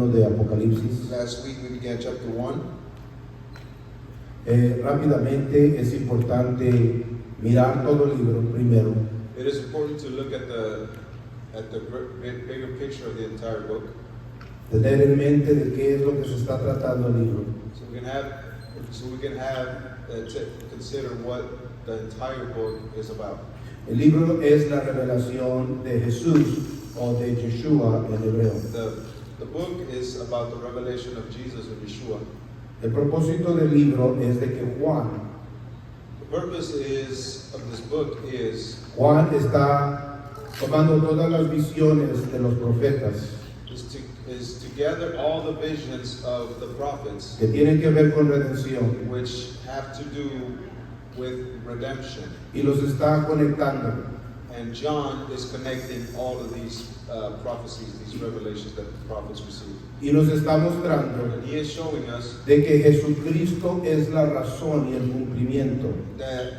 de Apocalipsis. Last week we began chapter 1. Rápidamente es importante mirar todo el libro primero. It is important to look at the bigger picture of the entire book, Tener en mente de qué es lo que se está tratando el libro. so we can consider what the entire book is about. El libro es la revelación de Jesús o de Yeshua en hebreo. The book is about the revelation of Jesus or Yeshua. El propósito del libro es de que Juan The purpose of this book is está tomando todas las visiones de los profetas to gather all the visions of the prophets que tienen que ver con redención which have to do with redemption. y los está conectando. And John is connecting all of these prophecies, these revelations that the prophets received. Y nos está mostrando And he is showing us de que Jesucristo es la razón y el cumplimiento that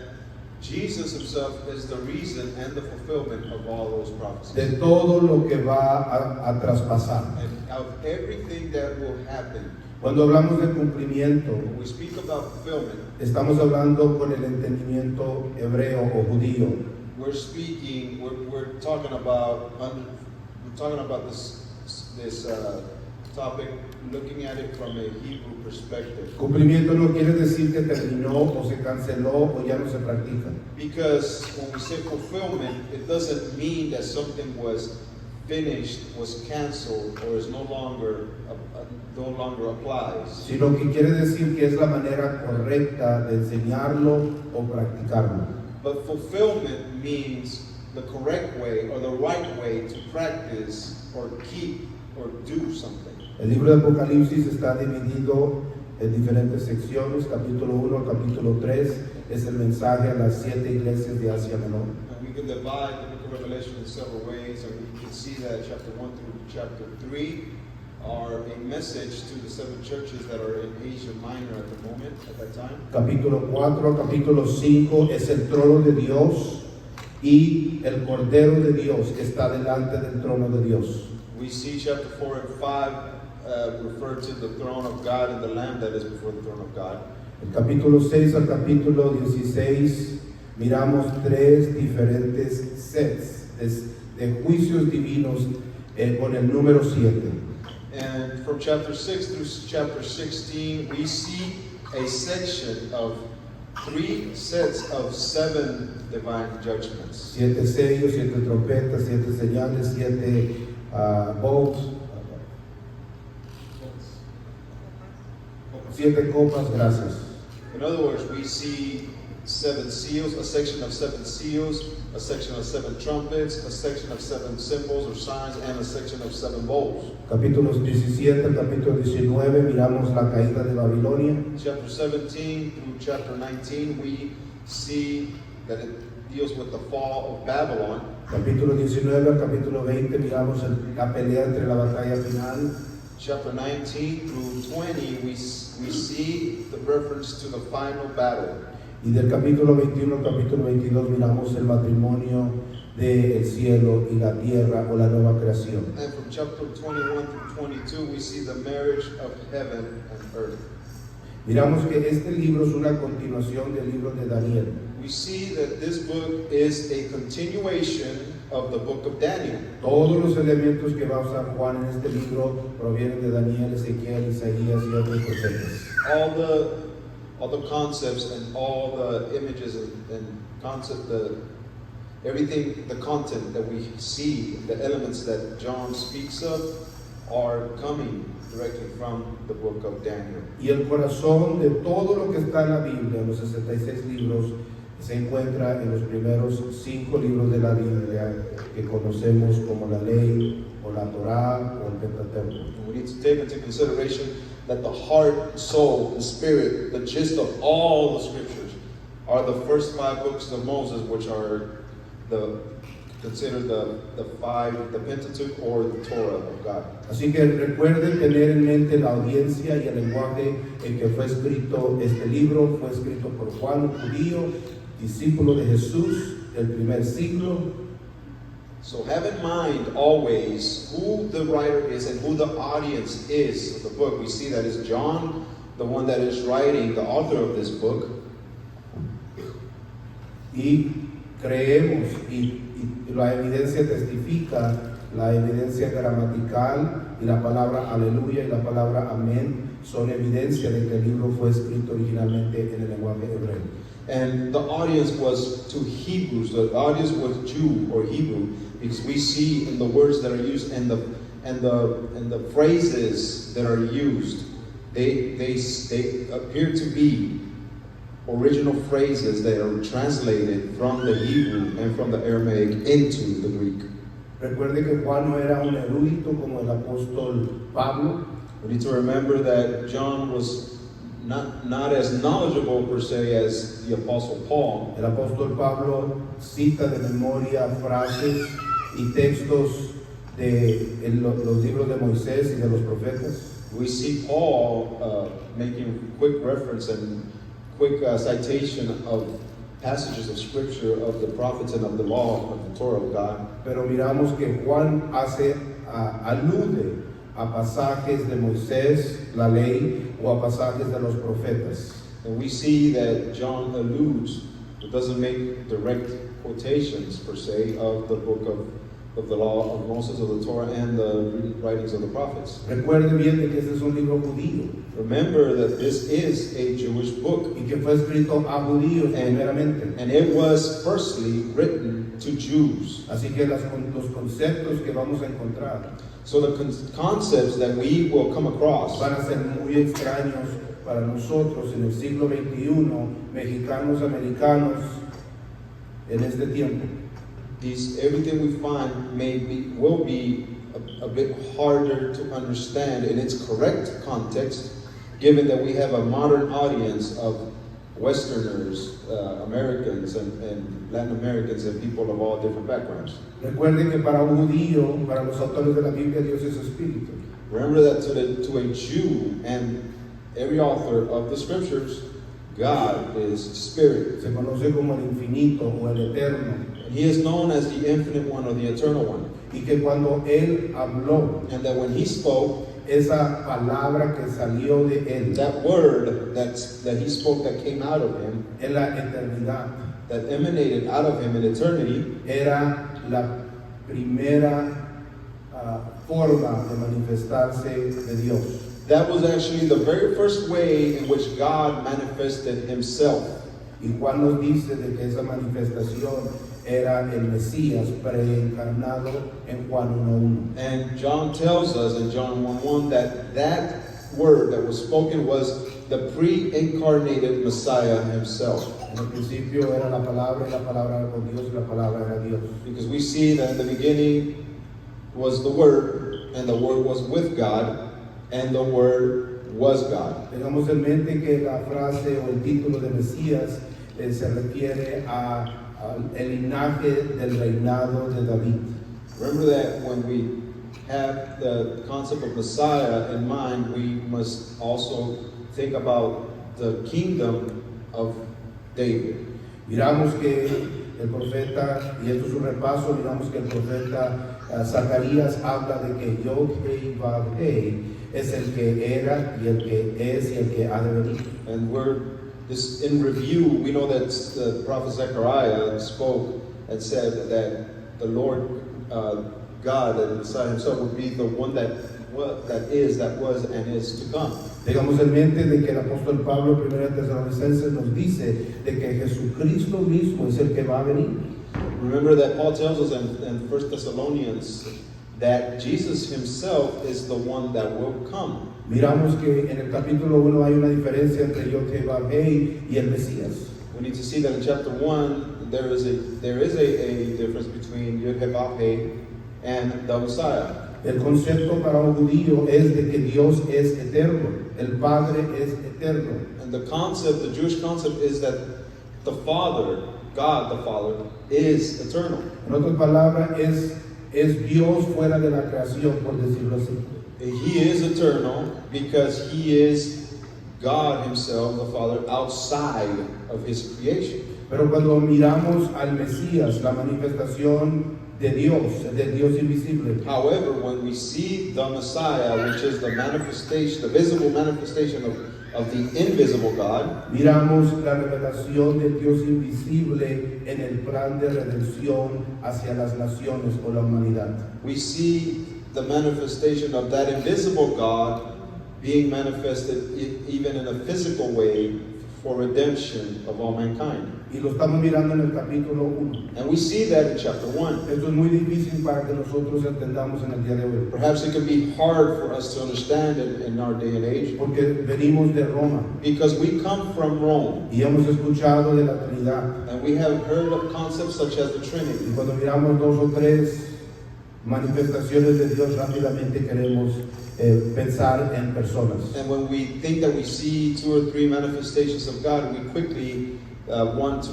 Jesus himself is the reason and the fulfillment of all those prophecies. de todo lo que va a traspasar. And of everything that will happen, Cuando hablamos de cumplimiento, when we speak about fulfillment, estamos hablando con el entendimiento hebreo o judío. we're talking about this topic, looking at it from a Hebrew perspective. Cumplimiento no quiere decir que terminó o se canceló o ya no se practica. Because when we say fulfillment, it doesn't mean that something was finished, was canceled, or is no longer applies. Sino que quiere decir que es la manera correcta de enseñarlo o practicarlo. But fulfillment means the correct way or the right way to practice or keep or do something. El libro de Apocalipsis está dividido en diferentes secciones. Capítulo 1 al capítulo 3 es el mensaje a las 7 iglesias de Asia Menor. And we can divide the book of Revelation in several ways, and we can see that chapter 1 through chapter 3 are a message to the 7 churches that are in Asia Minor at the moment, at that time. Capítulo 4 al capítulo 5 es el trono de Dios y el Cordero de Dios que está delante del trono de Dios. We see chapter 4 and 5 refer to the throne of God and the Lamb that is before the throne of God. El capítulo 6 al capítulo 16 miramos 3 diferentes sets de juicios divinos con el número 7. And from chapter 6 through chapter 16, we see a section of 3 sets of 7 divine judgments. 7 sellos, 7 trompetas, 7 señales, 7 bowls, 7 copas, gracias. In other words, we see 7 seals, a section of 7 seals, a section of 7 trumpets, a section of 7 symbols or signs, and a section of 7 bowls. Capítulos 17 al capítulo 19 miramos la caída de Babilonia. Chapter 17 through chapter 19, we see that it deals with the fall of Babylon. Capítulo 19 al capítulo 20 miramos la pelea entre la batalla final. Chapter 19 through 20, we see the reference to the final battle. Y del capítulo 21 al capítulo 22 miramos el matrimonio del cielo y la tierra o la nueva creación. And from chapter 21 through 22, we see the marriage of heaven and earth. Miramos que este libro es una continuación del libro de Daniel. We see that this book is a continuation of the book of Daniel. Todos los elementos que va a usar Juan en este libro provienen de Daniel, Ezequiel, Isaías y otros profetas. All the concepts and all the images and concept, everything, the content that we see, the elements that John speaks of, are coming directly from the book of Daniel. Y el corazón de todo lo que está en la Biblia, en los 66 libros, se encuentra en los primeros 5 libros de la Biblia que conocemos como la ley o la Torá o el Pentateuco. We need to take into consideration that the heart, soul, the spirit, the gist of all the scriptures are the first 5 books of Moses, which are considered the Pentateuch or the Torah of God. Así que recuerden tener en mente la audiencia y el lenguaje en que fue escrito este libro. Fue escrito por Juan, un judío, discípulo de Jesús del primer siglo. So have in mind always who the writer is and who the audience is of the book. We see that is John, the one that is writing, the author of this book. Y creemos, y la evidencia testifica, la evidencia gramatical y la palabra aleluya y la palabra amén son evidencia de que el libro fue escrito originalmente en el lenguaje hebreo. And the audience was to Hebrews, the audience was Jew or Hebrew, because we see in the words that are used and the phrases that are used, they appear to be original phrases that are translated from the Hebrew and from the Aramaic into the Greek. Recuerde que Juan no era un erudito como el apóstol Pablo. We need to remember that John was not as knowledgeable per se as the Apostle Paul. El apóstol Pablo cita de memoria frases y textos de los libros de Moisés y de los profetas. We see Paul making quick reference and quick citation of passages of scripture of the prophets and of the law of the Torah of God. Pero miramos que Juan alude a pasajes de Moisés, la ley, o a pasajes de los profetas. And we see that John alludes, it doesn't make direct quotations per se of the book of the law of Moses, of the Torah, and the writings of the prophets. Recuerde bien de que este es un libro judío Remember that this is a Jewish book, y que fue escrito a judíos primeramente. and it was firstly written to Jews. Así que los conceptos que vamos a encontrar So the concepts that we will come across van a ser muy extraños para nosotros en el siglo XXI, mexicanos, americanos, en este tiempo. everything we find will be a bit harder to understand in its correct context, given that we have a modern audience of Westerners, Americans, and Latin Americans, and people of all different backgrounds. Recuerden que para un judío, para los autores de la Biblia, Dios es espíritu. Remember that to a Jew and every author of the scriptures, God is spirit. Se conoce como el infinito o el eterno. And he is known as the infinite one or the eternal one. Y que cuando Él habló, And that when he spoke, esa palabra que salió de Él, that word that he spoke that came out of him, en la eternidad, that emanated out of him in eternity, era la primera forma de manifestarse de Dios. that was actually the very first way in which God manifested himself. Y Juan nos dice de que esa manifestación era el Mesías preencarnado en Juan 1:1. And John tells us in John 1:1 that word that was spoken was the pre-incarnated Messiah himself. En el principio era la palabra y la palabra era con Dios y la palabra era Dios. Because we see that in the beginning was the Word, and the Word was with God, and the Word was God. Tengamos en mente que la frase o el título de Mesías se refiere al linaje del reinado de David. Remember that when we have the concept of Messiah in mind, we must also think about the kingdom of David. Miramos que el profeta, y esto es un repaso, miramos que el profeta Zacarías habla de que Yod-Heh-Vav-Heh es el que era y el que es y el que ha de venir. And this in review, we know that the prophet Zechariah spoke and said that the Lord God and Messiah himself would be the one that is, that was, and is to come. Tengamos en mente de que el apóstol Pablo, 1 Tesalonicenses, nos dice de que Jesucristo mismo es el que va a venir. Remember that Paul tells us in 1 Thessalonians that Jesus himself is the one that will come. Miramos que en el capítulo 1 hay una diferencia entre Yod-Heh-Vav-Heh y el Mesías. We need to see that in chapter 1 there is a difference between Yod-Heh-Vav-Heh and the Messiah. El concepto para un judío es de que Dios es eterno, el Padre es eterno. And the Jewish concept is that the Father, God the Father, is eternal. En otras palabras, es Dios fuera de la creación, por decirlo así. He is eternal because he is God himself, the Father, outside of his creation. Pero cuando miramos al Mesías, la manifestación de del Dios invisible, However, when we see the Messiah, which is the manifestation, the visible manifestation of the invisible God, miramos la revelación del Dios invisible en el plan de redención hacia las naciones o la humanidad. we see the manifestation of that invisible God being manifested even in a physical way for redemption of all mankind. Y lo estamos mirando en el capítulo 1. And we see that in chapter 1. Esto es muy difícil para que nosotros entendamos en el día de hoy, Perhaps it can be hard for us to understand it in our day and age porque venimos de Roma because we come from Rome y hemos escuchado de la Trinidad. and we have heard of concepts such as the Trinity. Y cuando miramos 2 o 3 manifestaciones de Dios, rápidamente queremos pensar en personas. And when we think that we see 2 or 3 manifestations of God, we quickly want to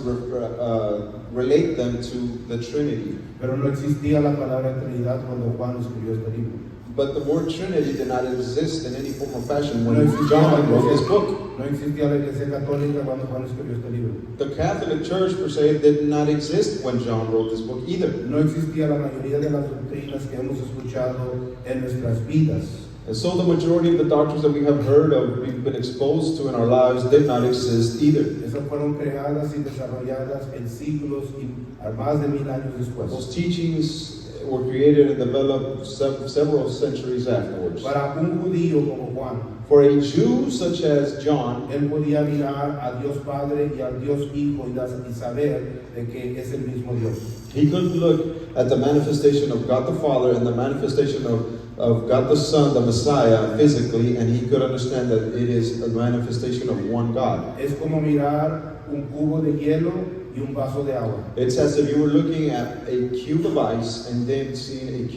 relate them to the Trinity. Pero no existía la palabra Trinidad cuando Juan escribió este libro. But the word Trinity did not exist in any form or fashion No when existía, John wrote this book. no existía la Iglesia Católica cuando Juan escribió este libro. The Catholic Church, per se, did not exist when John wrote this book either. No existía la mayoría de las doctrinas que hemos escuchado en nuestras vidas. And so the majority of the doctrines that we have heard of, we've been exposed to in our lives, did not exist either. Esas fueron creadas y desarrolladas en siglos y a más de 1000 años después. Those teachings were created and developed several centuries afterwards. Para un judío como Juan, For a Jew such as John, él podía mirar a Dios Padre y al Dios Hijo y saber de que es el mismo Dios. he could look at the manifestation of God the Father and the manifestation of God the Son, the Messiah, physically, and he could understand that it is a manifestation of one God. Es como mirar un cubo de hielo y un vaso de agua. It's as if you were looking at a cube of ice and then seeing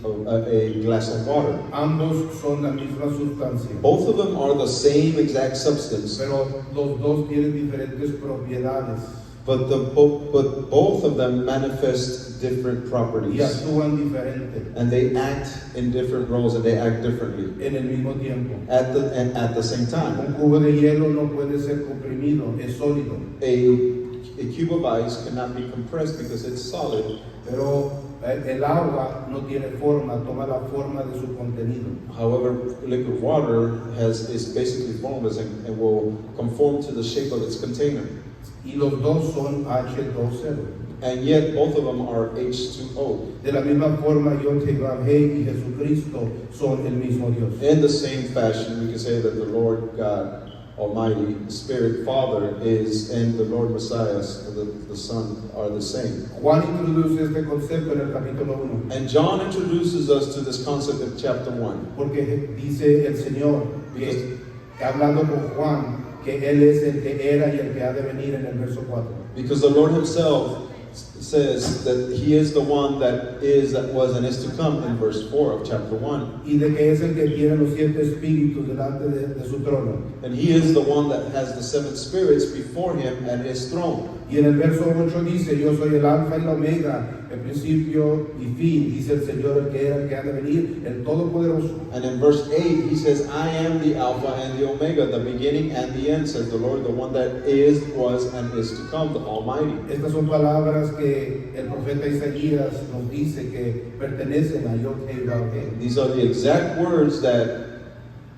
a glass of water. Ambos son la misma sustancia, Both of them are the same exact substance, pero los dos tienen diferentes propiedades but both of them manifest different y properties, actúan diferente and they act in different roles and they act differently en el mismo tiempo. at the same time. Un cubo de hielo no puede ser comprimido, es sólido, A cube of ice cannot be compressed because it's solid. pero el agua no tiene forma, toma la forma de su contenido. However, liquid water is basically formless and will conform to the shape of its container. Y los dos son H2O. And yet both of them are H2O. De la misma forma, Yod Heh Vav Heh y Jesucristo son el mismo Dios. In the same fashion, we can say that the Lord God Almighty, the Spirit Father, and the Lord Messiah, the Son, are the same. Juan introduce este concepto en el capítulo 1, And John introduces us to this concept in chapter 1. porque dice el Señor, que hablando con Juan, que Él es el que era y el que ha de venir en el verso 4. Because the Lord Himself says that He is the one that is, that was, and is to come in verse 4 of chapter 1. Y de que es el que tiene los 7 espíritus delante de su trono. And He is the one that has the 7 spirits before Him at His throne. Y en el verso 8 dice, yo soy el alfa y la omega, el principio y fin, dice el Señor, el que era, el que ha de venir, el Todopoderoso. And in verse 8, He says, I am the Alpha and the Omega, the beginning and the end, says the Lord, the one that is, was, and is to come, the Almighty. Estas son palabras que el profeta Isaías nos dice que pertenecen a Yod Heh Vav Heh. These are the exact words that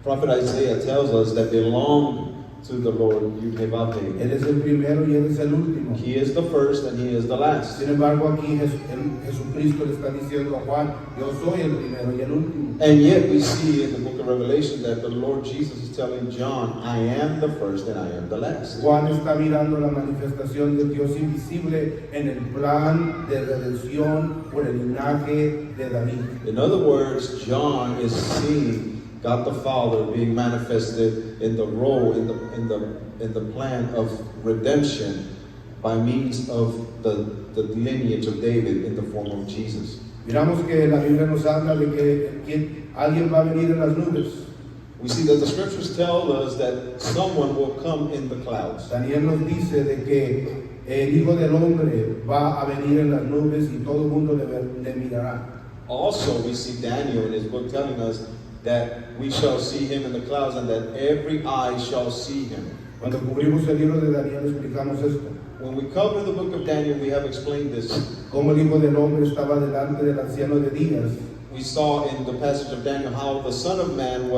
Prophet Isaiah tells us that belong to the Lord, Yud Heh Vav Heh. Él es el primero y Él es el último. He is the first and He is the last. Sin embargo, aquí Jesucristo le está diciendo a Juan, yo soy el primero y el último. And yet we see in the book of Revelation that the Lord Jesus is telling John, I am the first and I am the last. Juan está mirando la manifestación del Dios invisible en el plan de redención por el linaje de David. In other words, John is seeing God the Father being manifested in the role, in the plan of redemption by means of the lineage of David in the form of Jesus. Miramos que la Biblia nos habla de que alguien va a venir en las nubes. We see that the scriptures tell us that someone will come in the clouds. Daniel nos dice de que el Hijo del Hombre va a venir en las nubes y todo el mundo le mirará. Also, we see Daniel in his book telling us that we shall see him in the clouds and that every eye shall see him. Cuando cubrimos el libro de Daniel explicamos esto. When we cover the book of Daniel, we have explained this. Cómo el Hijo del Hombre estaba delante del anciano de días. We saw in the passage of Daniel how the Son of Man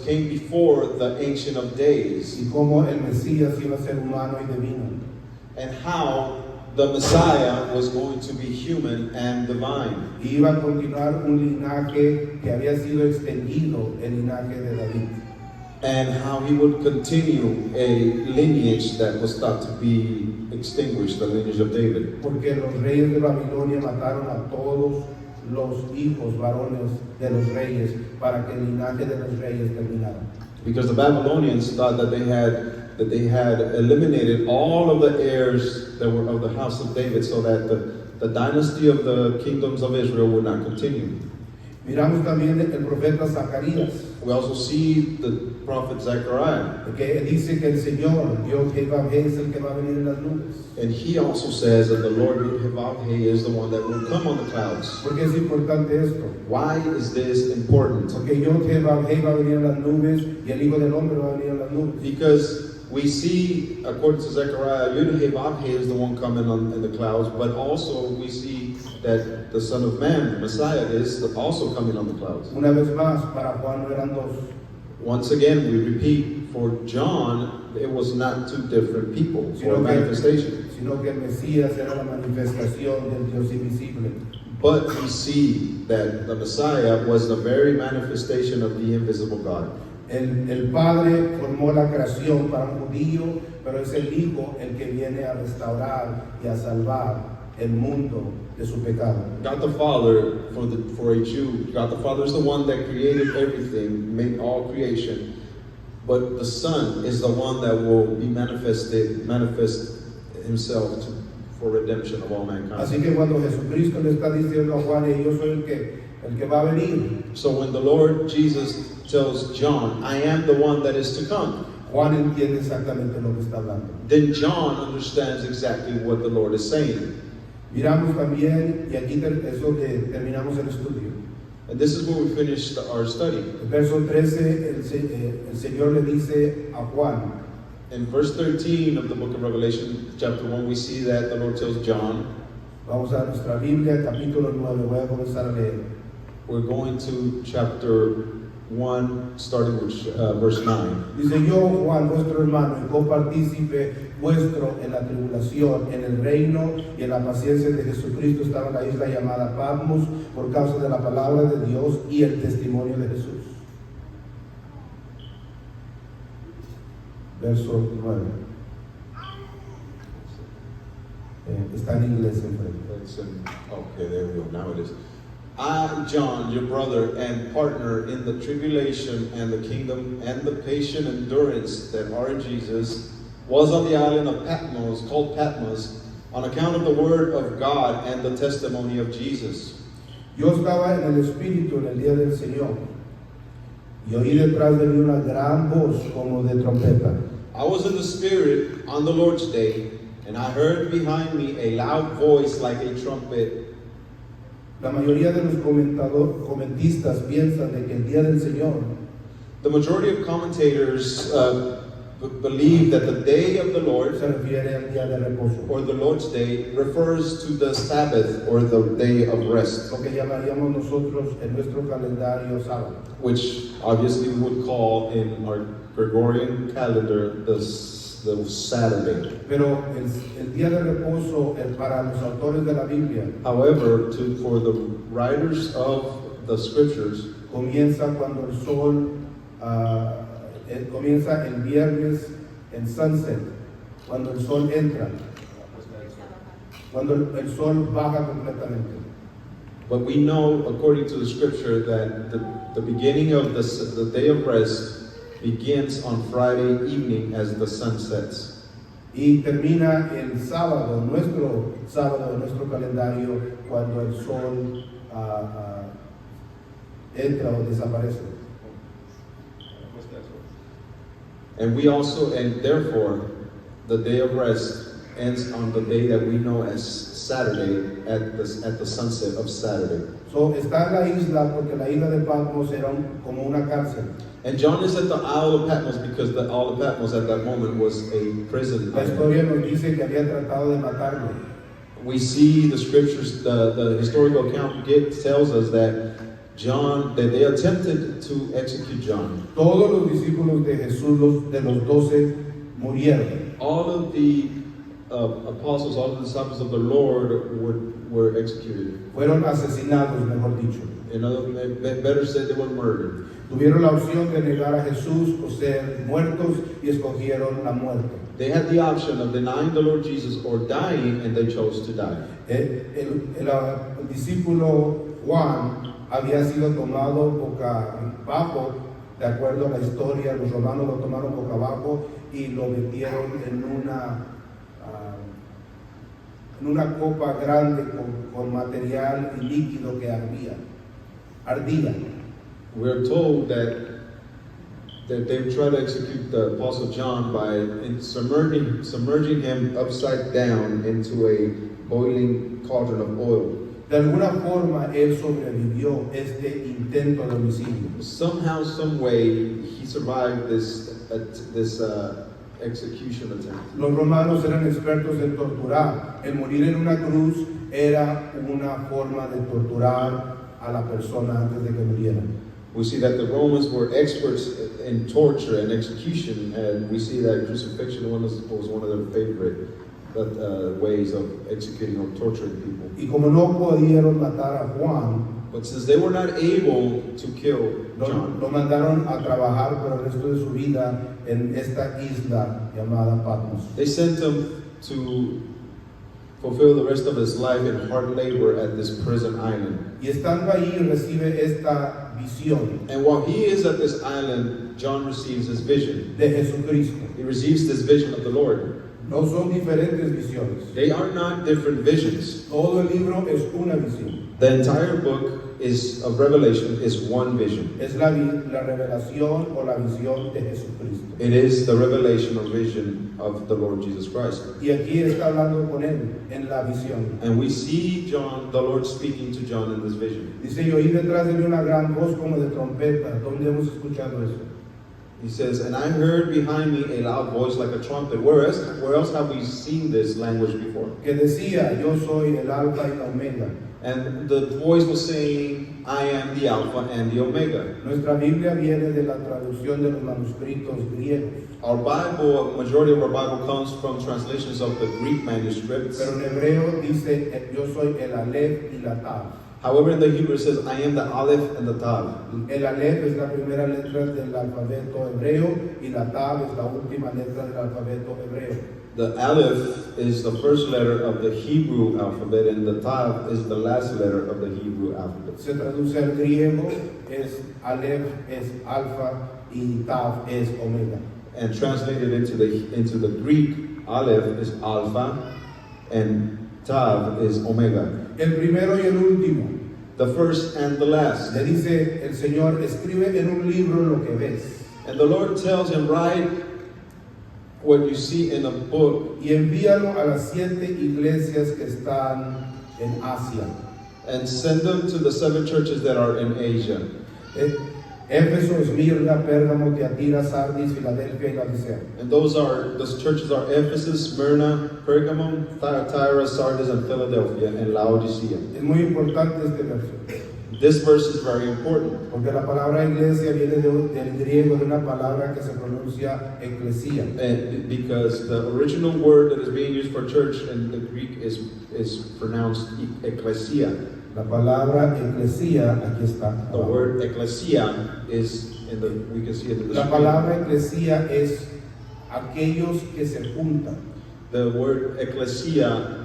came before the Ancient of Days, Y cómo el Mesías iba a ser humano y divino. and how the Messiah was going to be human and divine, Y iba a continuar un linaje que había sido extendido, el linaje de David. and how he would continue a lineage that was thought to be extinguished, the lineage of David. Porque los reyes de Babilonia mataron a todos los hijos varones de los reyes para que el linaje de los reyes terminara. Because the Babylonians thought that they had eliminated all of the heirs that were of the house of David, so that the dynasty of the kingdoms of Israel would not continue. Miramos también el profeta Zacarías, We also see the prophet Zechariah, que dice que el Señor, Dios Jehová, es el que va a venir en las nubes. and he also says that the Lord Yehovah is the one that will come on the clouds. ¿Por qué es importante esto? Why is this important? Porque Dios Jehová va a venir en las nubes y el Hijo del Hombre va a venir en las nubes. Because we see, according to Zechariah, Yehovah is the one coming in the clouds, but also we see that the Son of Man, Messiah, is also coming on the clouds. Una vez más, para Juan no eran dos. Once again, we repeat, for John, it was not two different people or Sino manifestation. que el Mesías era la manifestación del Dios invisible. But we see that the Messiah was the very manifestation of the invisible God. El Padre formó la creación para un judío, pero es el Hijo el que viene a restaurar y a salvar el mundo de su pecado. God the Father, for a Jew, God the Father is the one that created everything, made all creation. But the Son is the one that will be manifest himself for redemption of all mankind. Así que cuando Jesucristo le está diciendo a Juan, yo soy el que va a venir, So when the Lord Jesus tells John, I am the one that is to come, Juan entiende exactamente lo que está hablando. then John understands exactly what the Lord is saying. Miramos también, y aquí es donde terminamos el estudio. And this is where we finished our study. El verso 13, el Señor le dice a Juan, In verse 13 of the book of Revelation, chapter 1, we see that the Lord tells John, vamos a nuestra Biblia, capítulo 9, voy a comenzar a leer. we're going to chapter 1, starting with verse 9. Dice, yo, Juan, vuestro hermano y copartícipe vuestro en la tribulación, en el reino y en la paciencia de Jesucristo, estaba en la isla llamada Patmos por causa de la palabra de Dios y el testimonio de Jesús. Verso 9. Está en inglés enfrente. Okay, there we go. Now it is. I, John, your brother and partner in the tribulation and the kingdom and the patient endurance that are in Jesus, was on the island of Patmos, called Patmos, on account of the word of God and the testimony of Jesus. Yo estaba en el Espíritu en el día del Señor y oí detrás de mí una gran voz como de trompeta. I was in the Spirit on the Lord's day, and I heard behind me a loud voice like a trumpet. La mayoría de los comentistas piensan de que el día del Señor The majority of commentators believe that the day of the Lord, se refiere al día de reposo, or the Lord's day, refers to the Sabbath or the day of rest, lo que llamaríamos nosotros en nuestro calendario sábado. which obviously we would call in our Gregorian calendar the Saturday. Pero el día de reposo para los autores de la Biblia However, for the writers of the scriptures, comienza cuando el sol comienza el viernes en sunset, cuando el sol entra, cuando el sol baja completamente. but we know, according to the scripture, that the beginning of the day of rest begins on Friday evening as the sun sets. Y termina el sábado, nuestro sábado, nuestro calendario, cuando el sol entra o desaparece. And therefore, the day of rest ends on the day that we know as Saturday, at the sunset of Saturday. So, está en la isla porque la isla de Patmos era como una cárcel. And John is at the Isle of Patmos because the Isle of Patmos at that moment was a prison. La historia nos dice que había tratado de matarlo. We see the scriptures, the historical account tells us that they attempted to execute John. Todos los discípulos de Jesús, de los 12, murieron. All of the apostles, all of the disciples of the Lord were executed. Fueron asesinados, mejor dicho. In other, better said, they were murdered. Tuvieron la opción de negar a Jesús o ser muertos y escogieron la muerte. They had the option of denying the Lord Jesus or dying, and they chose to die. El discípulo Juan había sido tomado boca abajo, de acuerdo a la historia, los romanos lo tomaron boca abajo y lo metieron en una copa grande con material y líquido que ardía. We're told that they tried to execute the Apostle John by submerging him upside down into a boiling cauldron of oil. De alguna forma él sobrevivió este intento de homicidio. Somehow, some way, he survived this execution attempt. Los romanos eran expertos en torturar. El morir en una cruz era una forma de torturar a la persona antes de que muriera. We see that the Romans were experts in torture and execution, and we see that crucifixion was one of their favorite ways of executing or torturing people. Y como no pudieron matar a Juan, But since they were not able to kill John, lo mandaron a trabajar por el resto de su vida en esta isla llamada Patmos. they sent him to fulfill the rest of his life in hard labor at this prison island. Y estando ahí recibe esta visión And while he is at this island, John receives his vision. de Jesucristo. He receives this vision of the Lord. No son diferentes visiones. They are not different visions. Todo el libro es una visión. The entire book of Revelation is one vision. Es la revelación o la visión de Jesucristo. It is the revelation or vision of the Lord Jesus Christ. Y aquí está hablando con él en la visión. And we see John, the Lord speaking to John in this vision. Dice, yo oí detrás de mí una gran voz como de trompeta. ¿Dónde hemos escuchado eso? He says, and I heard behind me a loud voice like a trumpet. Where else have we seen this language before? Que decía, yo soy el alfa y la omega. And the voice was saying, I am the Alpha and the Omega. Nuestra Biblia viene de la traducción de los manuscritos griegos. Our Bible, a majority of our Bible comes from translations of the Greek manuscripts. Pero en hebreo dice, yo soy el Aleph y la Tav. However, in the Hebrew it says, I am the Aleph and the Tav. El Aleph es la primera letra del alfabeto hebreo y la Tav es la última letra del alfabeto hebreo. The Aleph is the first letter of the Hebrew alphabet, and the Tav is the last letter of the Hebrew alphabet. Se traduce al griego, es Aleph, es alfa y Tav es omega. And translated into the Greek, Aleph is Alpha, and Tav is Omega. El primero y el último. The first and the last. Le dice el Señor, escribe en un libro lo que ves. And the Lord tells him, write what you see in a book Y envíalo a las 7 iglesias que están en Asia. and send them to the 7 churches that are in Asia. Éfeso, Esmirna, Pérgamo, Tiatira, Sardis, Filadelfia y Laodicea. And those churches are Ephesus, Smyrna, Pergamum, Thyatira, Sardis, and Philadelphia, and Laodicea. Es muy importante este verso, This verse is very important porque la palabra iglesia viene del griego de una palabra que se pronuncia eclesia. and because the original word that is being used for church in the Greek is pronounced ecclesia. La palabra eclesia, aquí está. The word ecclesia is we can see it in the La screen. palabra eclesia es aquellos que se juntan. The word ecclesia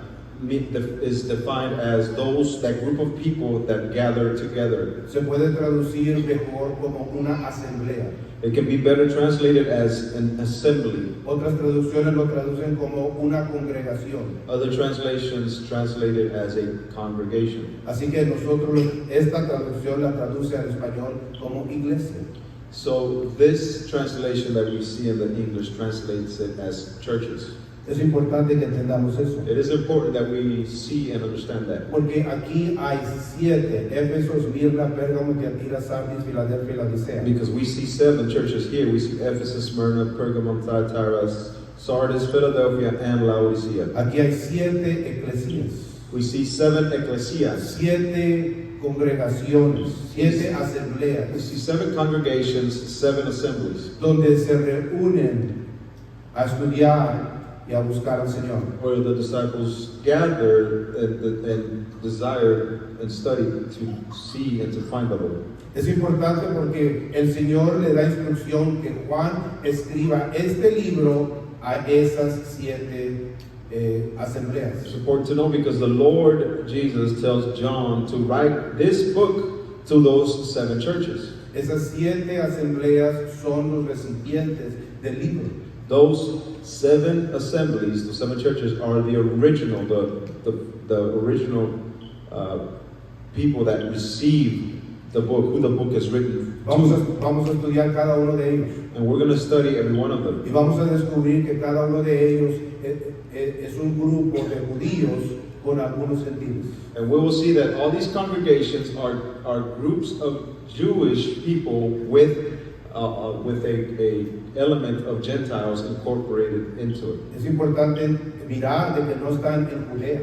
is defined as that group of people that gather together. Se puede traducir mejor como una asamblea. It can be better translated as an assembly. Otras traducciones lo traducen como una congregación. Other translations translate it as a congregation. Así que nosotros esta traducción la traduce al español como iglesia. So this translation that we see in the English translates it as churches. Es importante que entendamos eso. It is important that we see and understand that. Porque aquí hay 7, Éfeso, Esmirna, Pérgamo, Tiatira, Sardis, Filadelfia y Laodicea. Because we see 7 churches here. We see Ephesus, Smyrna, Pergamum, Thyatira, Sardis, Philadelphia, and Laodicea. Aquí hay 7 eclesías, We see 7 ecclesias. 7 congregaciones, 7 We asambleas, see 7 congregations, 7 assemblies, donde se reúnen a estudiar y a buscar al Señor. where the disciples gathered and desired and studied to see and to find the Lord. Es importante porque el Señor le da instrucción que Juan escriba este libro a esas 7 asambleas. It's important to know because the Lord Jesus tells John to write this book to those 7 churches. Esas 7 asambleas son los recipientes del libro. Those 7 assemblies, the 7 churches, are the original, the original people that receive the book, who the book is written Vamos to. a estudiar cada uno de ellos And we're going to study every one of them. y vamos a descubrir que cada uno de ellos es un grupo de judíos con algunos sentidos. And we will see that all these congregations are groups of Jewish people with a element of Gentiles incorporated into it. Es importante mirar de que no están en Judea,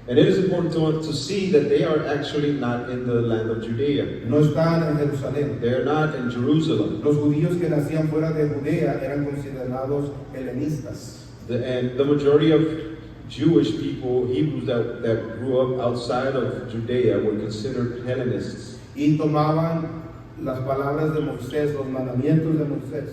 And it is important to see that they are actually not in the land of Judea. no están en Jerusalén. They are not in Jerusalem. Los judíos que nacían fuera de Judea eran considerados helenistas. And the majority of Jewish people, Hebrews that grew up outside of Judea, were considered Hellenists. Y tomaban las palabras de Moisés, los mandamientos de Moisés,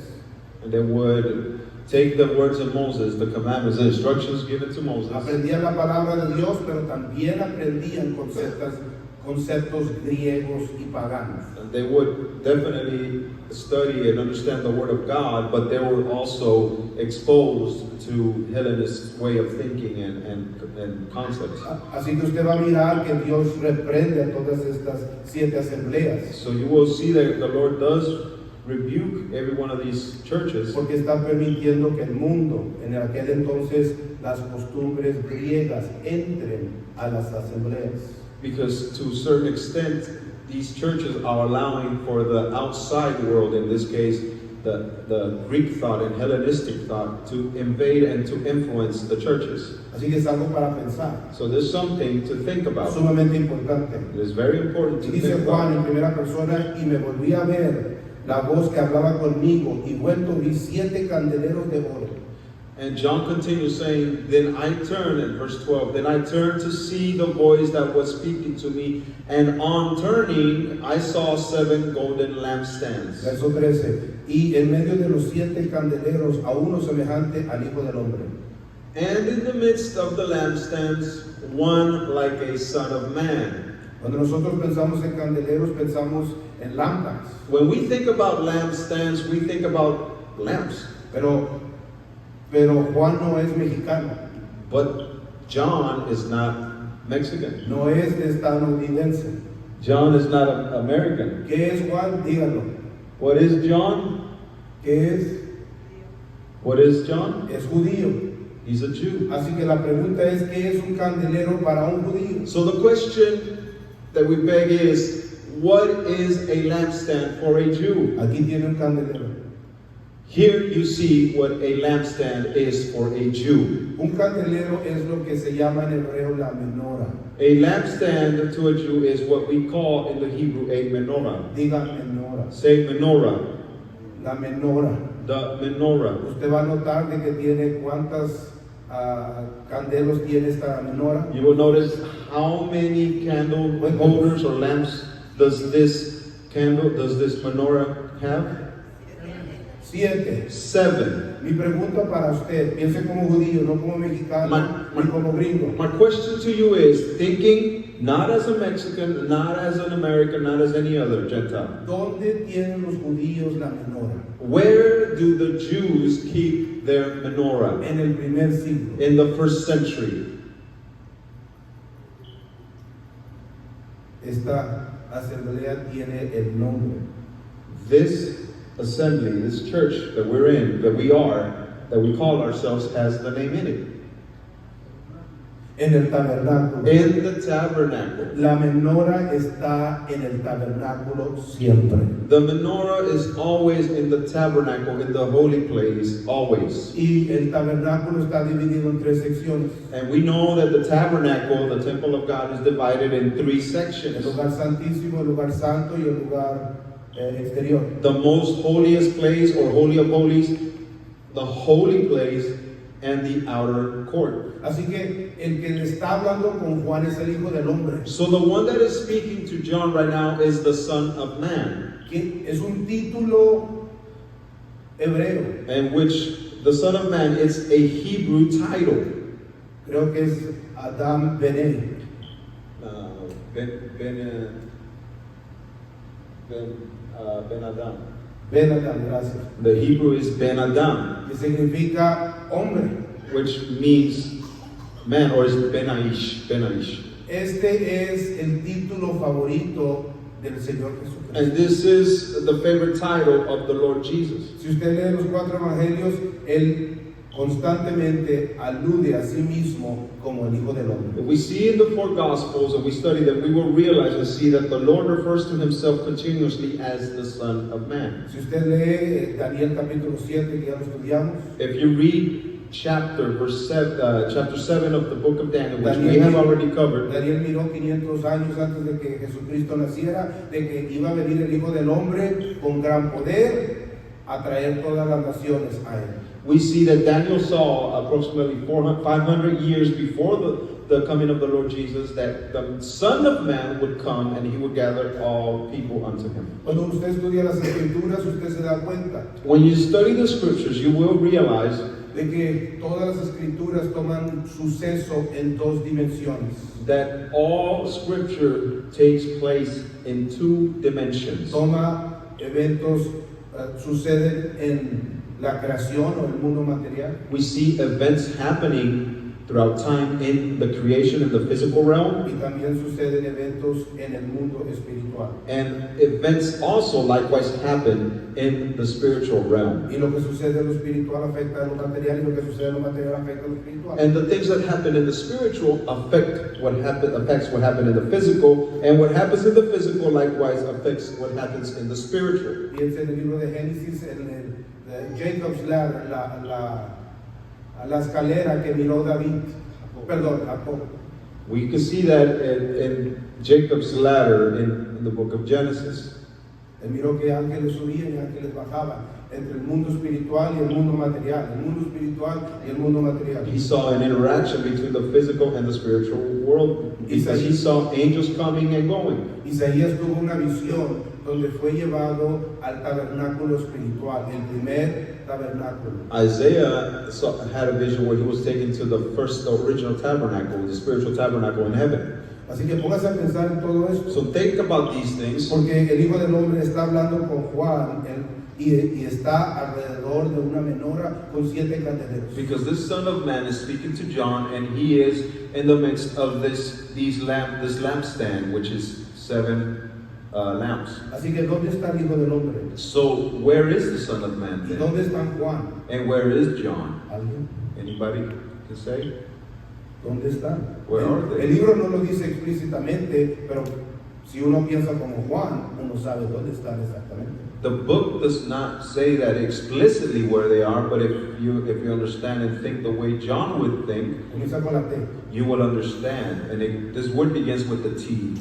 And they would take the words of Moses, the commandments, the instructions given to Moses. aprendían la palabra de Dios, pero también aprendían conceptos griegos y paganos. And they would definitely study and understand the Word of God, but they were also exposed to Hellenist way of thinking and concepts. Así que usted va a mirar que Dios reprende a todas estas 7 asambleas, So you will see that the Lord does rebuke every one of these churches porque está permitiendo que el mundo, en aquel entonces las costumbres griegas, entren a las asambleas. because to a certain extent these churches are allowing for the outside world, in this case the Greek thought and Hellenistic thought, to invade and to influence the churches. Así que es algo para pensar, So there's something to think about. sumamente importante. It is very important to Y dice think Juan about. en primera persona, y me volví a ver la voz que hablaba conmigo, y vuelto vi 7 candeleros de oro. And John continues saying, then I turned, in verse 12, then I turned to see the voice that was speaking to me, and on turning, I saw 7 golden lampstands. Verso 13. Y en medio de los 7 candeleros, a uno semejante al Hijo del Hombre. And in the midst of the lampstands, one like a son of man. Cuando nosotros pensamos en candeleros, pensamos en lámparas. When we think about lampstands, we think about lamps. Pero Juan no es mexicano, But John is not Mexican. no es estadounidense. John is not American. ¿Qué es Juan? Díganlo. What is John? ¿Qué es? What is John? Es judío. He's a Jew. Así que la pregunta es, ¿qué es un candelero para un judío? So the question that we beg is, what is a lampstand for a Jew? Aquí tiene un candelero. Here you see what a lampstand is for a Jew. Un candelero es lo que se llama en hebreo la menora. A lampstand to a Jew is what we call in the Hebrew a menorah. Diga menora. Say menorah. La menora. The menorah. Usted va a notar de que tiene cuántas candelos tiene esta menora. You will notice how many candle holders or lamps does this menorah have? 7. 7. Mi pregunta para usted, piense como judío, no como mexicano, ni como gringo. My question to you is, thinking not as a Mexican, not as an American, not as any other Gentile, ¿Dónde tienen los judíos la menora? where do the Jews keep their menorah? En el primer siglo. In the first century. Esta asamblea tiene el nombre. This assembly, this church that we're in, that we call ourselves, has the name in it. En el tabernáculo. In the tabernacle. La menorá está en el tabernáculo siempre. The menorah is always in the tabernacle, in the holy place, always. Y el tabernáculo está dividido en 3 secciones. And we know that the tabernacle, the temple of God, is divided in 3 El sections. lugar santísimo, el lugar santo y el lugar exterior. The most holiest place, or holy of holies, the holy place, and the outer court. Así que el que le está hablando con Juan es el Hijo del Hombre, So the one that is speaking to John right now is the Son of Man, que es un título hebreo. and which the Son of Man is a Hebrew title. Creo que es Adam Bené. Ben Adam. Ben Adam, gracias. The Hebrew is Ben Adam, Que significa hombre. which means man, or is Ben-Aish. Este es el título favorito del Señor Jesucristo. And this is the favorite title of the Lord Jesus. Si usted lee los 4 evangelios, él constantemente alude a sí mismo como el Hijo del Hombre. If we see in the 4 Gospels and we study them, we will realize and see that the Lord refers to himself continuously as the Son of Man. Si usted lee Daniel capítulo 7, que ya lo estudiamos, If you read chapter 7 of the book of Daniel, which we have already covered, Daniel miró 500 años antes de que Jesucristo naciera, de que iba a venir el Hijo del Hombre con gran poder a traer todas las naciones a él. we see that Daniel saw approximately 500 years before the coming of the Lord Jesus that the Son of Man would come and he would gather all people unto him. Cuando usted estudia las Escrituras, usted se da cuenta When you study the scriptures, you will realize de que todas las Escrituras toman suceso en 2 dimensiones. that all scripture takes place in 2 dimensions. Toma eventos, suceden en la creación o el mundo material. We see events happening throughout time in the creation in the physical realm, Y también suceden eventos en el mundo espiritual. and events also likewise happen in the spiritual realm. Y lo que sucede en lo espiritual afecta a lo material, y lo que sucede en lo material afecta a lo espiritual. And the things that happen in the spiritual affects what happened in the physical, and what happens in the physical likewise affects what happens in the spiritual. Piensa en el libro de Génesis, en el Jacob's Ladder, la escalera que miró David, perdón, Jacob. We can see that in Jacob's ladder in the book of Genesis. Él miró que ángeles subían y ángeles bajaban entre el mundo espiritual y el mundo material, el mundo espiritual y el mundo material. He saw an interaction between the physical and the spiritual world because he saw angels coming and going. Isaías tuvo una visión donde fue llevado al tabernáculo espiritual, el primer tabernáculo. Isaiah had a vision where he was taken to the original tabernacle, the spiritual tabernacle in heaven. Así que póngase a pensar en todo esto, So think about these things, porque el Hijo del Hombre está hablando con Juan y está alrededor de una menorá con 7 candeleros. because this Son of Man is speaking to John, and he is in the midst of this lampstand, which is 7 lamps. Así que ¿dónde está el Hijo del Hombre? So where is the Son of Man ¿Y then? dónde está Juan? And where is John? ¿Alguien? Anybody can say? ¿Dónde están? Where are they? El libro no lo dice explícitamente, pero si uno piensa como Juan, uno sabe dónde están exactamente. The book does not say that explicitly where they are, but if you understand and think the way John would think, Comienza con la T. you will understand. And this word begins with the T.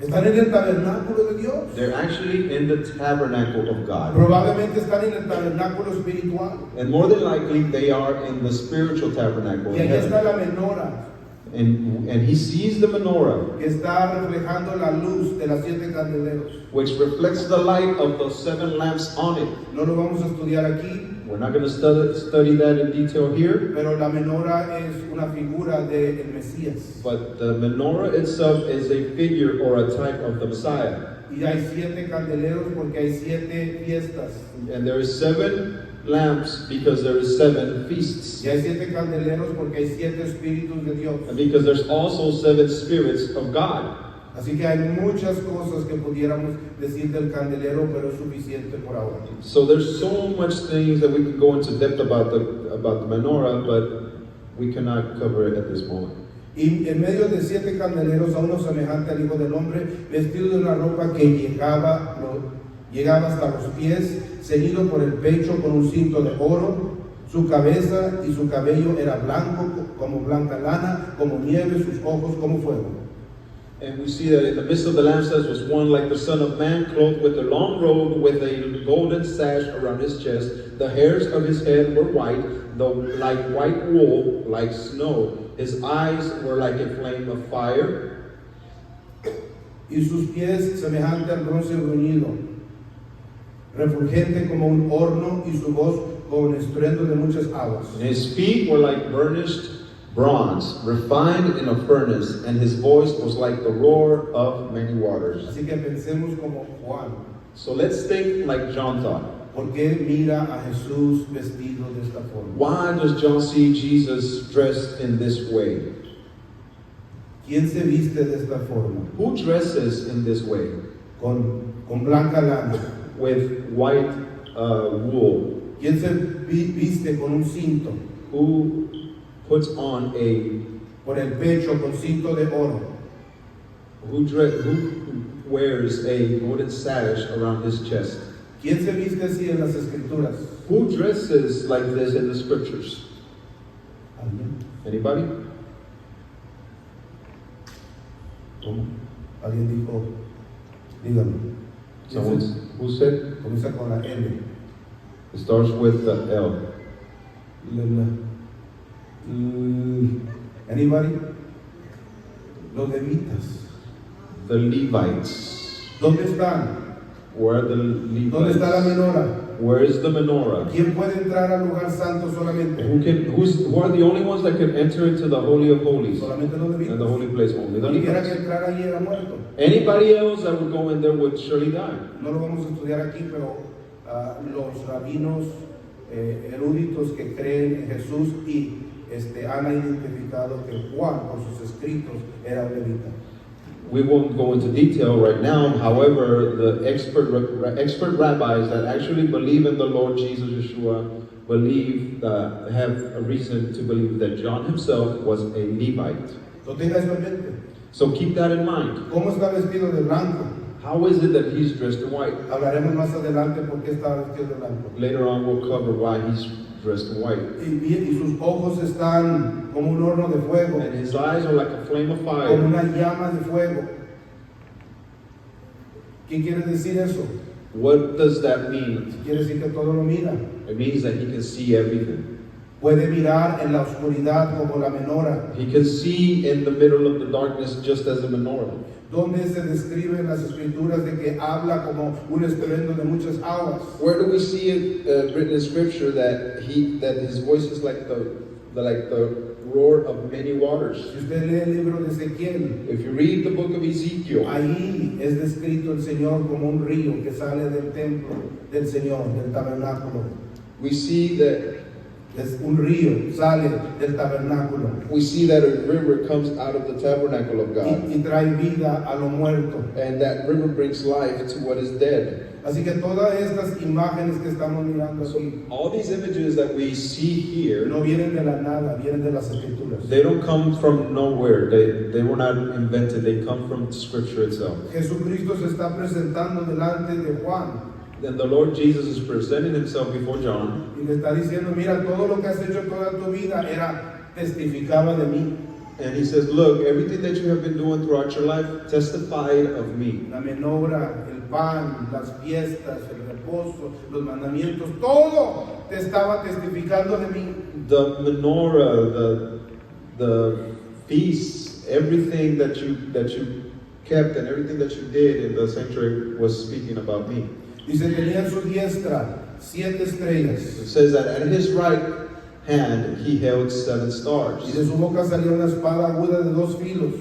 Están en el tabernáculo de Dios. They're actually in the tabernacle of God. Probablemente están en el tabernáculo espiritual. And more than likely, they are in the spiritual tabernacle Y in ahí está heaven. la menorá, And he sees the menorah, que está reflejando la luz de las 7 candeleros. which reflects the light of those 7 lamps on it. No lo vamos a estudiar aquí, We're not going to study that in detail here, pero la menorá es una figura del Mesías. but the menorah itself is a figure or a type of the Messiah. Y hay 7 candeleros porque hay 7 fiestas. And there is 7 lamps because there is 7 feasts. Y hay 7 candeleros porque hay 7 espíritus de Dios. And because there's also 7 spirits of God. Así que hay muchas cosas que pudiéramos decir del candelero, pero es suficiente por ahora. So there's so much things that we can go into depth about the menorah, but we cannot cover it at this moment. Y en medio de 7 candeleros a uno semejante al Hijo del Hombre, vestido de una ropa que llegaba hasta los pies, ceñido por el pecho con un cinto de oro. Su cabeza y su cabello era blanco como blanca lana, como nieve, sus ojos como fuego. And we see that in the midst of the lampstands was one like the Son of Man, clothed with a long robe, with a golden sash around his chest. The hairs of his head were white, though like white wool, like snow. His eyes were like a flame of fire. Y sus pies semejante al bronce bruñido, refulgente como un horno, y su voz como el estruendo de muchas aguas. And his feet were like burnished bronze, refined in a furnace, and his voice was like the roar of many waters. Así que pensemos como Juan. So let's think like John thought. ¿Por qué mira a Jesús vestido de esta forma? Why does John see Jesus dressed in this way? ¿Quién se viste de esta forma? Who dresses in this way? Con blanca lana. With white wool? ¿Quién se viste con un cinto? Who puts on a, Por el pecho con cinto de oro. who wears a golden sash around his chest? ¿Quién se viste así en las Escrituras? Who dresses like this in the scriptures? ¿Alguien? Anybody? ¿Cómo? Alguien dijo, dígame. Someone who said? Comienza con la L. It starts with the L. Anybody? Los levitas. The Levites. ¿Dónde están? Where are the Levites? ¿Dónde está la menora? Where is the menorah? ¿Quién puede entrar al lugar santo solamente? Who are the only ones that can enter into the Holy of Holies? Solamente los And the levitas. holy place only the Cualquiera que Levites. entrara allí era muerto. Anybody else that would go in there would surely die. No lo vamos a estudiar aquí, pero los rabinos eruditos que creen en Jesús y han identificado que Juan, por sus escritos, era un levita. We won't go into detail right now. However, the expert rabbis that actually believe in the Lord Jesus Yeshua have a reason to believe that John himself was a Levite. So tenga eso en mente. So keep that in mind. ¿Cómo está vestido de blanco? How is it that he's dressed in white? Hablaremos más adelante por qué está vestido de blanco. Later on, we'll cover why he's dressed in white. Y sus ojos están como un horno de fuego, And his eyes are like a flame of como fire. una llama de fuego. ¿Qué quiere decir eso? What does that mean? Quiere decir que todo lo mira. It means that he can see everything. Puede mirar en la oscuridad como la menora, He can see in the middle of the darkness just as a menorah. donde se describe en las escrituras de que habla como un estruendo de muchas aguas. Where do we see it written in Scripture that his voice is like the roar of many waters? Si usted lee el libro de Ezequiel, If you read the book of Ezekiel, ahí es descrito el Señor como un río que sale del templo del Señor, del tabernáculo. we see that Es un río, sale del tabernáculo a river comes out of the tabernacle of God, y trae vida a lo muerto. and that river brings life to what is dead. Así que todas estas imágenes que estamos mirando aquí All these images that we see here, no vienen de la nada, vienen de las escrituras. they don't come from nowhere. They were not invented. They come from Scripture itself. Jesucristo se está presentando delante de Juan Then the Lord Jesus is presenting himself before John, y le está diciendo, mira, todo lo que has hecho toda tu vida testificaba de mí. and he says, look, everything that you have been doing throughout your life testified of me. La menora, el pan, las fiestas, el reposo, los mandamientos, todo te estaba testificando de mí. The menorah, the feasts, everything that you kept and everything that you did in the sanctuary was speaking about me. Dice, tenía en su diestra 7 estrellas It says that at his right hand he held 7 stars. y de su boca salía una espada aguda de 2 filos.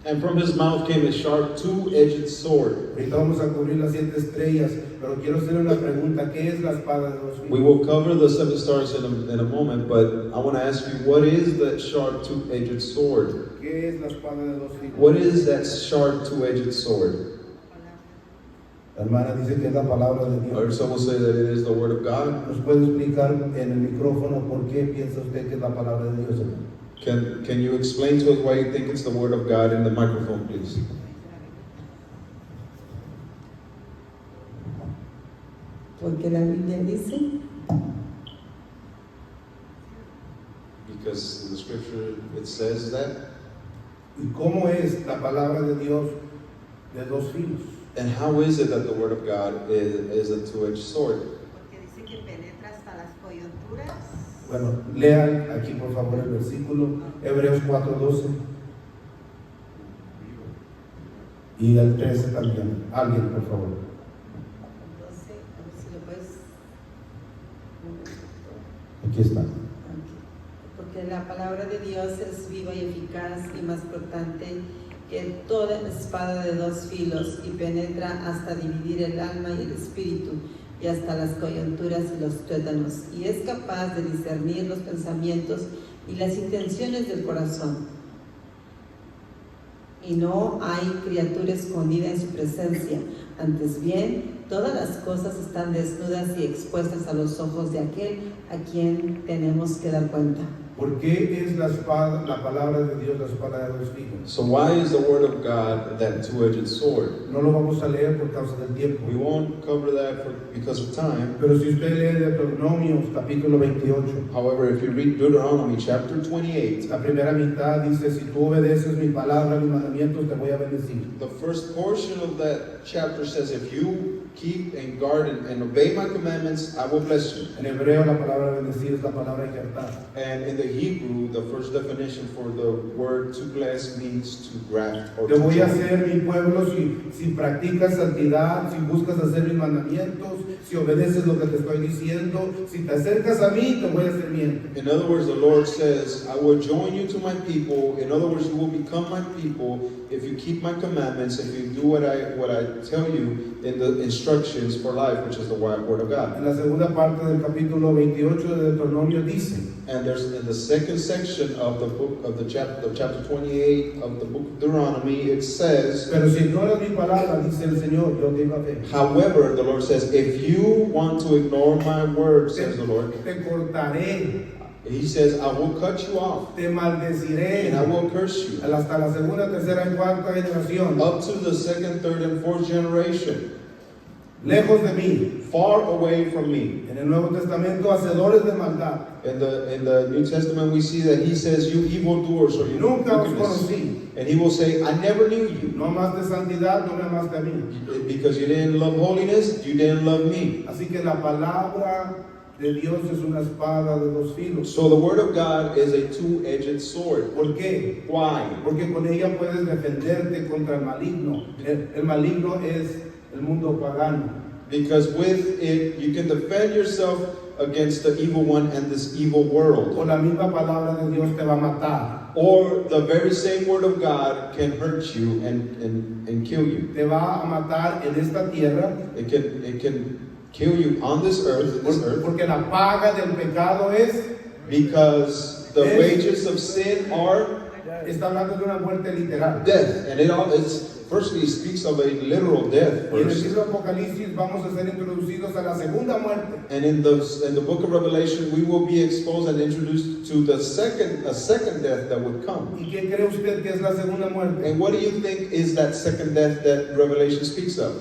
And from his mouth came a sharp 2-edged sword. Ahorita vamos a cubrir las 7 estrellas, pero quiero hacer una pregunta, ¿qué es la espada de 2 We filos? will cover the 7 stars in a moment, but I want to ask you, what is that sharp 2-edged sword? ¿Qué es la espada de 2 filos? What is that sharp 2-edged sword? La hermana dice que es la palabra de Or Dios. some will say that it is the word of God. ¿Nos puede explicar en el micrófono por qué piensa usted que es la palabra de Dios, hermano? Can you explain to us why you think it's the word of God in the microphone, please? Porque la Biblia dice, Because in the scripture it says that. ¿Y cómo es la palabra de Dios de dos filos? And how is it that the word of God is a two-edged sword? Porque dice que penetra hasta las coyunturas. Bueno, lean aquí por favor el versículo, Hebreos 4:12 y el 13 también. Alguien, por favor. entonces, a ver si lo puedes. Aquí está. Porque la palabra de Dios es viva y eficaz y más cortante que toda espada de dos filos y penetra hasta dividir el alma y el espíritu y hasta las coyunturas y los tuétanos y es capaz de discernir los pensamientos y las intenciones del corazón. Y no hay criatura escondida en su presencia, antes bien, todas las cosas están desnudas y expuestas a los ojos de aquel a quien tenemos que dar cuenta. ¿Por qué es la espada, la palabra de Dios, la espada de dos filos? So why is the word of God that two-edged sword? No lo vamos a leer por causa del tiempo. We won't cover that because of time. Pero si usted lee Deuteronomios capítulo 28, However, if you read Deuteronomy chapter 28, la primera mitad dice, si tú obedeces mi palabra, mis mandamientos, te voy a bendecir. the first portion of that chapter says, if you keep and guard and obey my commandments, I will bless you. En hebreo la palabra bendecir es la palabra ejertar. And in the Hebrew, the first definition for the word to bless means to graft or Te to voy a join. hacer mi pueblo si practicas santidad, si buscas hacer mis mandamientos, si obedeces lo que te estoy diciendo, si te acercas a mí, te voy a hacer bien. In other words, the Lord says, I will join you to my people. In other words, you will become my people if you keep my commandments, if you do what I tell you in the instructions for life, which is the word of God. En la segunda parte del capítulo 28 de Deuteronomio dice, And there's in the second section of the book of the chapter 28 of the book of Deuteronomy, it says, pero si ignoras mi palabra, dice el Señor, yo te iba a ver. however, the Lord says, if you want to ignore my word, says the Lord, Te cortaré, He says, I will cut you off te maldeciré, and I will curse you hasta la segunda, tercera y cuarta generación, up to the second, third, and fourth generation, lejos de mí. far away from me. En el Nuevo Testamento, hacedores de maldad. In the New Testament, we see that He says, you evildoers, or you Nunca os wickedness. conocí. And He will say, I never knew you. No amaste santidad, no me amaste a mí. Because you didn't love holiness, you didn't love me. Así que la palabra de Dios es una espada de dos filos. So the word of God is a two-edged sword. ¿Por qué? Why? Porque con ella puedes defenderte contra el maligno. El maligno es el mundo pagano. Because with it, you can defend yourself against the evil one and this evil world. Con la misma palabra de Dios te va a matar. Or the very same word of God can hurt you and kill you. Te va a matar en esta tierra. It can kill you on this earth, Porque la paga del pecado es, because the wages of sin are está hablando de una muerte literal. death. And firstly, it speaks of a literal death Y en el first. libro de Apocalipsis vamos a ser introducidos a la segunda muerte. And in the book of Revelation, we will be exposed and introduced to a second death that would come. ¿Y qué cree usted que es la segunda muerte? And what do you think is that second death that Revelation speaks of?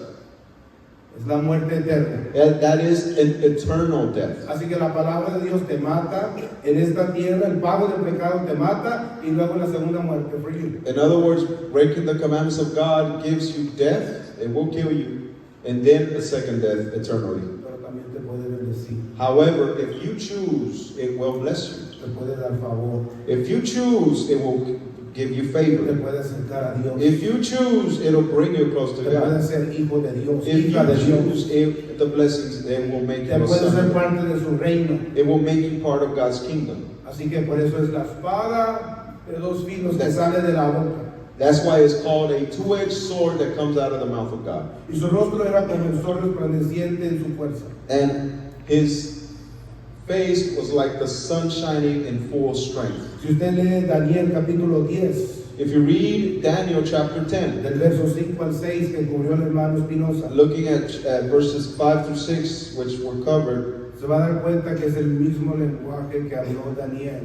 Es la muerte eterna. That is an eternal death. Así que la palabra de Dios te mata en esta tierra, el pago del pecado te mata y luego la segunda muerte for you. In other words, breaking the commandments of God gives you death, it will kill you, and then a second death eternally. Pero también te puede bendecir, However, if you choose, it will bless you. te puede dar favor, If you choose, it will give you te favor. puede acercar a Dios, If you choose, it'll bring you close to te puede God. ser hijo de Dios, If hija de you Dios, choose, the blessings, they will make you te a puede ser son. parte de su reino. It will make you part of God's kingdom. Así que por eso es la espada de dos filos que sale de la boca. That's why it's called a two-edged sword that comes out of the mouth of God. Y su rostro era como el sol resplandeciente en su fuerza. And his face was like the sun shining in full strength. Si usted lee Daniel capítulo 10, If you read Daniel chapter 10, del verso 5 al 6 que cubrió el hermano Espinosa, looking at verses 5 through 6, which were covered, se va a dar cuenta que es el mismo lenguaje que habló Daniel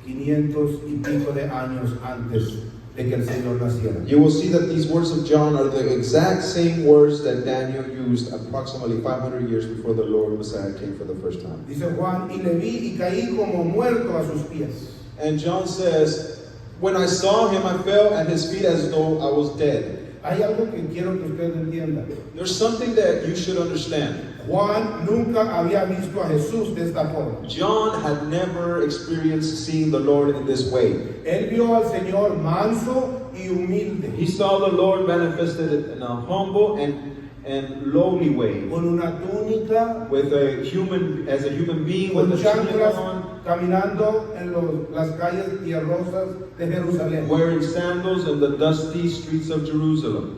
500 y pico de años antes de que el Señor naciera. you will see that these words of John are the exact same words that Daniel used approximately 500 years before the Lord Messiah came for the first time. Dice Juan, y le vi y caí como muerto a sus pies. And John says, when I saw him, I fell at his feet as though I was dead. Hay algo que quiero que usted entienda. There's something that you should understand. Juan nunca había visto a Jesús de esta forma. John had never experienced seeing the Lord in this way. Él vio al Señor manso y humilde, He saw the Lord manifested in a humble and lowly way, con una túnica, with as a human being, con with a tunic chanclas, on, caminando en las calles tierrosas de Jerusalén. wearing sandals in the dusty streets of Jerusalem.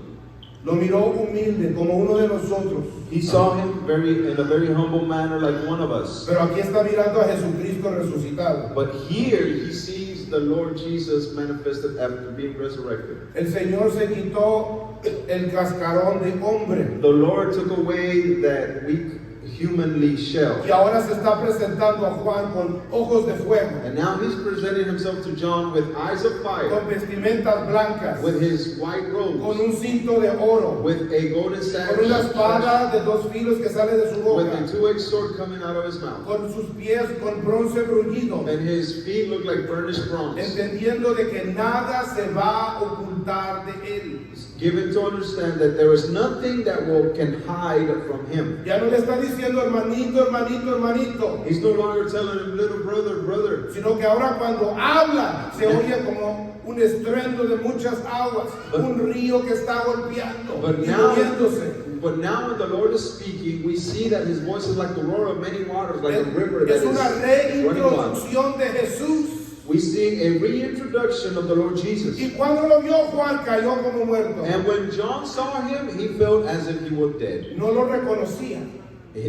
Lo miró humilde como uno de nosotros. He saw him in a very humble manner, like one of us. Pero aquí está mirando a Jesucristo resucitado. But here he sees the Lord Jesus manifested after being resurrected. El Señor se quitó el cascarón de hombre The Lord took away that weak humanly shell. y ahora se está presentando a Juan con ojos de fuego, And now he's presenting himself to John with eyes of fire, con vestimentas blancas, with his white con robes, un cinto de oro, with a golden con una sash, espada de 2 filos que sale de su with boca, a two-edged sword coming out of his mouth. con sus pies con bronce bruñido, And his feet look like burnished bronze, entendiendo de que nada se va a ocultar de él. given to understand that there is nothing that can hide from him. Ya no le está diciendo hermanito, hermanito, hermanito, He's no longer telling him, little brother, brother. sino que ahora cuando habla se oye como un estruendo de muchas aguas, un río que está golpeando But y now, moviéndose. but now when the Lord is speaking, we see that his voice is like the roar of many waters, like a river that Es is una running wild. reintroducción de Jesús. We see a reintroduction of the Lord Jesus. Y cuando lo vio Juan cayó como muerto. And when John saw him, he felt as if he was dead. No lo reconocía.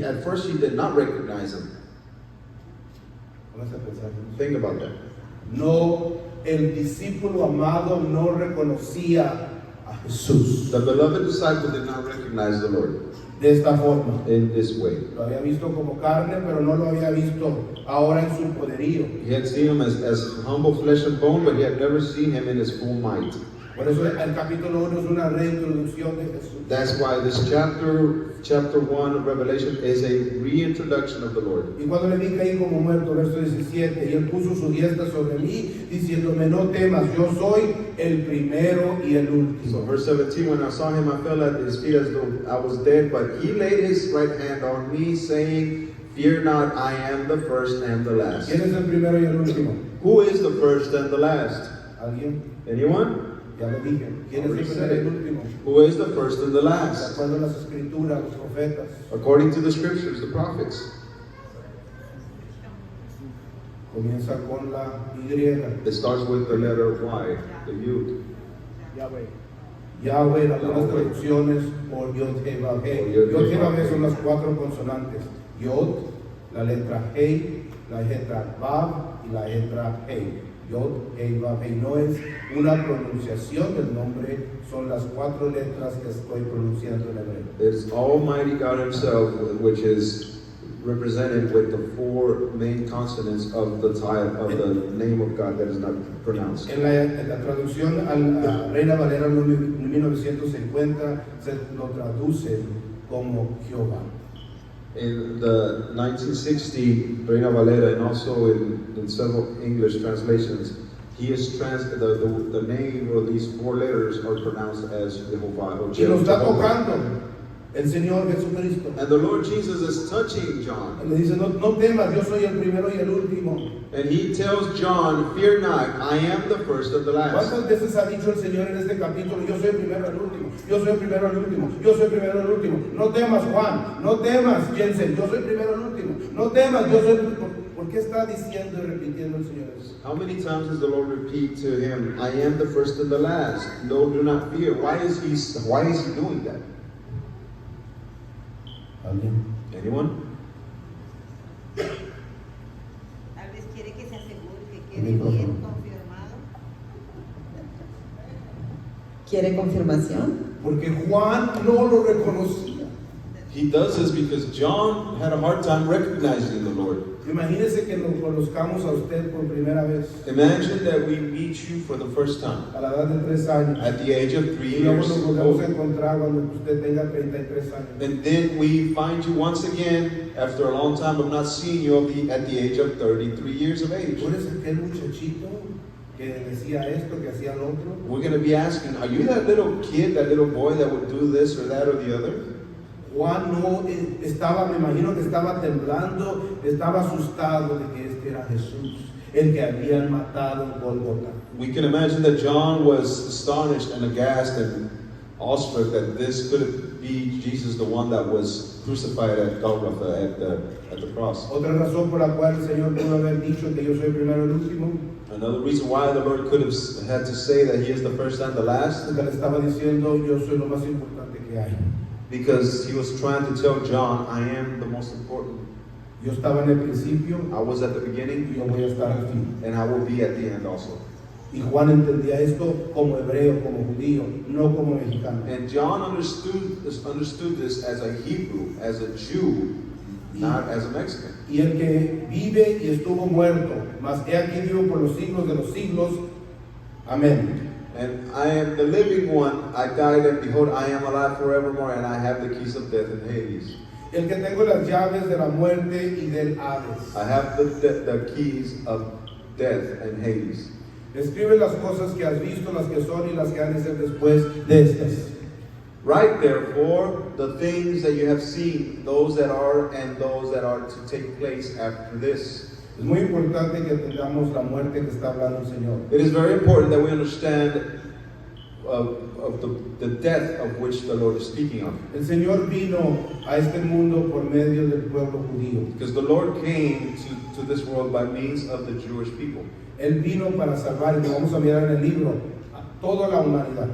At first, he did not recognize him. Póngase a pensar. Think about that. No, el discípulo amado no reconocía a Jesús The beloved disciple did not recognize the Lord de esta forma. in this way. Lo había visto como carne, pero no lo había visto ahora en su poderío. He had seen him as humble flesh and bone, but he had never seen him in his full might. Por eso el capítulo 1 es una reintroducción de Jesús. That's why this chapter 1 of Revelation is a reintroduction of the Lord. Y cuando le vi caí como muerto, verso 17, y él puso su diestra sobre mí, diciéndome, no temas, yo soy el primero y el So último. verse 17, when I saw him, I fell at his feet as though I was dead, but he laid his right hand on me, saying, fear not, I am the first and the last. ¿Quién es el primero y el último? Who is the first and the last? ¿Alguien? Anyone? Ya lo dije. ¿Quién es el primero y el último? Who is the first and the De last? acuerdo a las escrituras, los profetas. According to the scriptures, the prophets. Comienza con la Y. It starts with the letter Y, the Yud. Yahweh, algunas traducciones por Yod He Vav He. Yod He Vav He son las 4 consonantes. Yod, la letra He, la letra Vav y la letra He. Yod He Vav He. No es una pronunciación del nombre, son las 4 letras que estoy pronunciando en hebreo. It's Almighty God Himself, which is represented with the 4 main consonants of the name of God that is not pronounced. En la traducción a Reina Valera 1950 se lo traduce como Jehová. In the 1960 Reina Valera and also in several English translations, the name or these 4 letters are pronounced as Jehovah or Y lo está Jehovah. tocando el Señor Jesucristo. And the Lord Jesus is touching John. Le dice, no temas, yo soy el primero y el último. And he tells John, fear not, I am the first and the last. ¿Cuántas veces ha dicho el Señor en este capítulo, yo soy el primero y el último, yo soy el primero y el último, yo soy el primero y el último? No temas, Juan, no temas, Jensen, yo soy el primero y el último, no temas, yo soy el... ¿Por qué está diciendo y repitiendo el Señor eso? How many times does the Lord repeat to him, I am the first and the last? No, do not fear. Why is he doing that? ¿Alguien? Anyone? Tal vez quiere que se asegure que El quede micrófono. bien confirmado. ¿Quiere confirmación? Porque Juan no lo reconocía. He does this because John had a hard time recognizing the Lord. Imagínese que nos conozcamos a usted por primera vez Imagine that we meet you for the first time a la edad de 3 años. at the age of 3 Y luego years nos volvemos a old. encontrar cuando usted tenga 33 años. And then we find you once again after a long time of not seeing you at the age of 33 years of age. ¿Tú eres aquel muchachito que decía esto, que hacía lo otro? We're going to be asking, are you that little kid, that little boy that would do this or that or the other? Juan no estaba, me imagino que estaba temblando, estaba asustado de que este era Jesús, el que habían matado en Gólgota. We can imagine that John was astonished and aghast and awestruck that this could be Jesus, the one that was crucified at Golgotha, at the cross. Otra razón por la cual el Señor pudo haber dicho que yo soy primero y el último, Another reason why the Lord could have had to say that He is the first and the last, porque le estaba diciendo yo soy lo más importante que hay. because He was trying to tell John, I am the most important. Yo estaba en el principio I was at the y beginning yo voy a estar al fin. and I will be at the end also. Y Juan entendía esto como hebreo, como judío, no como mexicano. And John understood this as a Hebrew, as a Jew, not as a Mexican. Y el que vive y estuvo muerto, mas he aquí vivo por los siglos de los siglos. Amén. And I am the living one, I died, and behold, I am alive forevermore, and I have the keys of death and Hades. El que tengo las llaves de la muerte y del Hades. I have the keys of death and Hades. Escribe las cosas que has visto, las que son y las que han de ser después de estas. Write therefore the things that you have seen, those that are and those that are to take place after this. Es muy importante que entendamos la muerte que está hablando el Señor. It is very important that we understand of the death of which the Lord is speaking of. El Señor vino a este mundo por medio del pueblo judío. Because the Lord came to this world by means of the Jewish people. Él vino para salvar, y lo vamos a mirar en el libro, a toda la humanidad.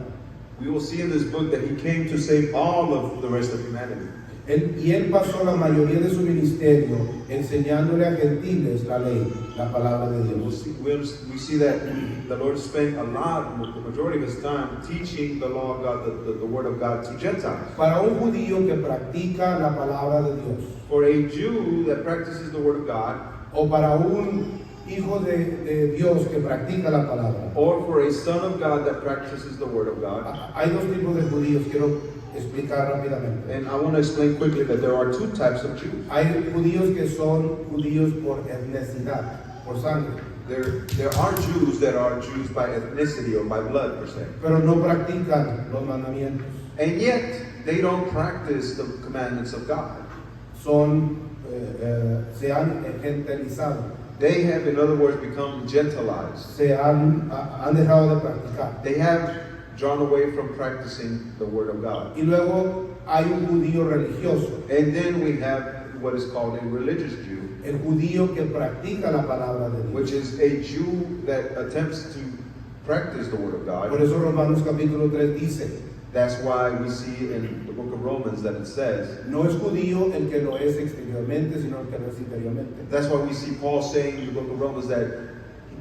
We will see in this book that He came to save all of the rest of humanity. Y él pasó la mayoría de su ministerio enseñándole a gentiles la ley, la palabra de Dios. We see that the Lord spent the majority of His time teaching the law of God, the word of God to Gentiles. Para un judío que practica la palabra de Dios, For a Jew that practices the word of God, o para un hijo de Dios que practica la palabra. or for a son of God that practices the word of God. Hay dos tipos de judíos, quiero explicar rápidamente. And I want to explain quickly that there are two types of Jews. Hay judíos que son judíos por etnicidad, por sangre, There are Jews that are Jews by ethnicity or by blood per se. pero no practican los mandamientos. And yet, they don't practice the commandments of God. Se han gentilizado, They have, in other words, become gentilized. han dejado de practicar. They have drawn away from practicing the word of God. Y luego hay un judío religioso, And then we have what is called a religious Jew, el judío que practica la palabra de Dios. which is a Jew that attempts to practice the word of Por God. eso Romanos capítulo 3 dice, That's why we see in the book of Romans that it says, no es judío el que lo es exteriormente, sino el que lo es interiormente. that's why we see Paul saying in the book of Romans that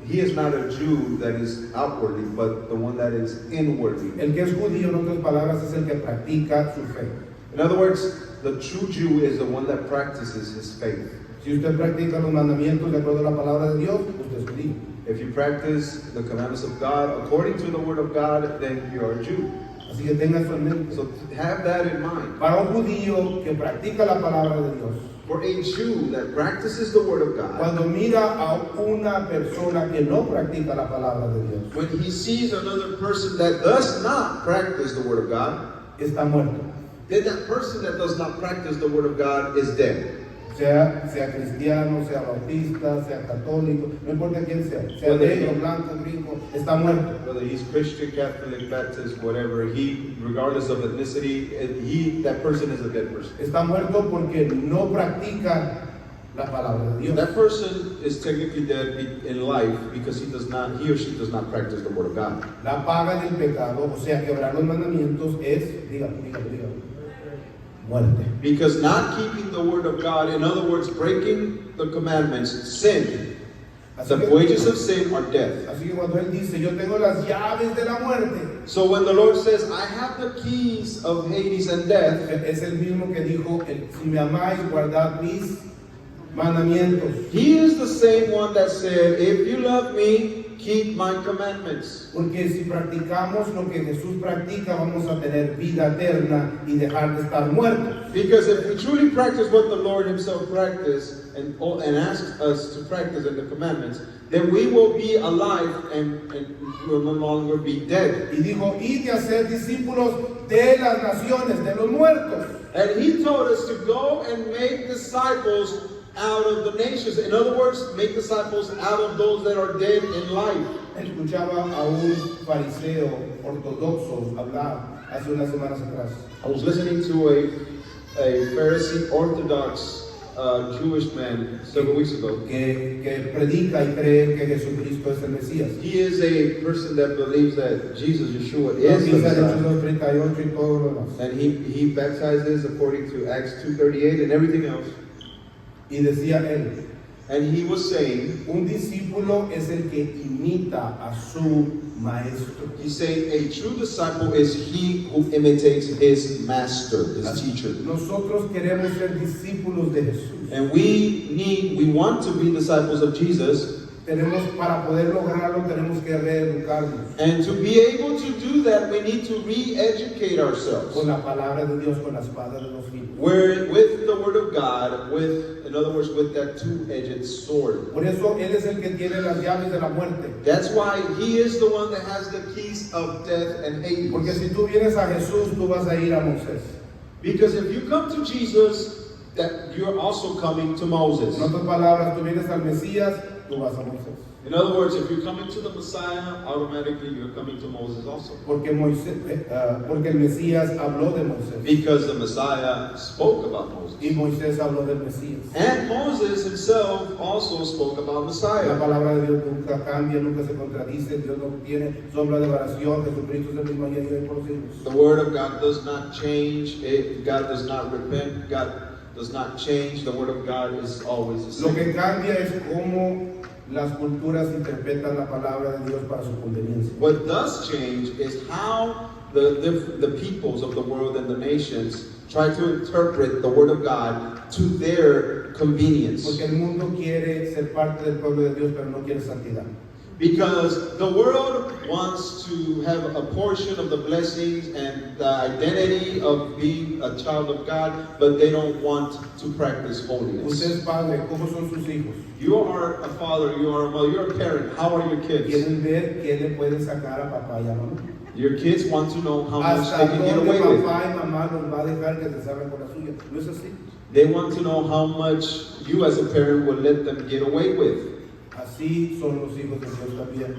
he is not a Jew that is outwardly, but the one that is inwardly. El que es judío, en otras palabras, es el que practica su fe. In other words, the true Jew is the one that practices his faith. Si usted practica los mandamientos de acuerdo a la palabra de Dios, usted es judío. If you practice the commandments of God according to the word of God, then you are a Jew. Así que tenga eso en mente. So have that in mind. Para un judío que practica la palabra de Dios, For a Jew that practices the word of God, cuando mira a una persona que no practica la palabra de Dios, when he sees another person that does not practice the word of God, está muerto. then that person that does not practice the word of God is dead. Sea cristiano, sea bautista, sea católico, no importa quién sea negro, blanco, gringo, está muerto. Whether he's Christian, Catholic, Baptist, whatever, regardless of ethnicity, that person is a dead person. Está muerto porque no practica la palabra de Dios. That person is technically dead in life because he or she does not practice the word of God. La paga del pecado, o sea, quebrar los mandamientos, es, dígalo, muerte. Because not keeping the word of God, in other words, breaking the commandments, sin. Así The que, wages of sin are death. así que cuando Él dice, yo tengo las llaves de la muerte, So when the Lord says, I have the keys of Hades and death, es el mismo que dijo, si me amáis, guardad mis mandamientos. He is the same one that said, if you love me, keep my commandments. Porque si practicamos lo que Jesús practica, vamos a tener vida eterna y dejar de estar muertos. Because if we truly practice what the Lord Himself practiced and asked us to practice in the commandments, then we will be alive and will no longer be dead. Y dijo, id y hacer discípulos de las naciones, de los muertos. And He told us to go and make disciples out of the nations. In other words, make disciples out of those that are dead in life. Escuchaba a un fariseo ortodoxo hablar hace unas semanas atrás. I was listening to a Pharisee Orthodox Jewish man several weeks ago. Que predica y cree que Jesucristo es el Mesías. He is a person that believes that Jesus, Yeshua, is the Dice Messiah. Hechos 38 y todo lo demás. And he baptizes according to Acts 2:38 and everything else. Y decía él, And he was saying, un discípulo es el que imita a su maestro. he's saying a true disciple is he who imitates his master, his teacher. Nosotros queremos ser discípulos de Jesús. And we want to be disciples of Jesus. Para poder lograrlo, tenemos que reeducarnos And to be able to do that, we need to re-educate ourselves. con la palabra de Dios, con la espada de los filos. We're with the Word of God, in other words, with that two-edged sword. Por eso Él es el que tiene las llaves de la muerte. That's why He is the one that has the keys of death and Hades. Porque si tú vienes a Jesús, tú vas a ir a Moisés. Because if you come to Jesus, that you're also coming to Moses. En otras palabras, tú vienes al Mesías, tú vas a Moisés. In other words, if you're coming to the Messiah, automatically you're coming to Moses also. Porque el Mesías habló de Moisés. Because the Messiah spoke about Moses. Y Moisés habló del Mesías. And Moses himself also spoke about La Messiah. palabra de Dios nunca cambia, nunca se contradice. Dios no tiene sombra de variación. Jesucristo es el mismo ayer y hoy por los siglos. The Word of God does not change. God does not repent. God does not change. The Word of God is always the Lo same. que cambia es cómo las culturas interpretan la palabra de Dios para su conveniencia. What does change is how the peoples of the world and the nations try to interpret the Word of God to their convenience. Porque el mundo quiere ser parte del pueblo de Dios, pero no quiere santidad. Because the world wants to have a portion of the blessings and the identity of being a child of God, but they don't want to practice Usted holiness. es padre, ¿cómo son sus hijos? You are a father, you are a mother, you're a parent. How are your kids? Quieren ver qué le pueden sacar a papá y a mamá. Your kids want to know how much Hasta they can get dónde away with. papá y mamá nos va a dejar que se salgan con la suya. No es así. They want to know how much you as a parent will let them get away with. Así son los hijos de Dios también.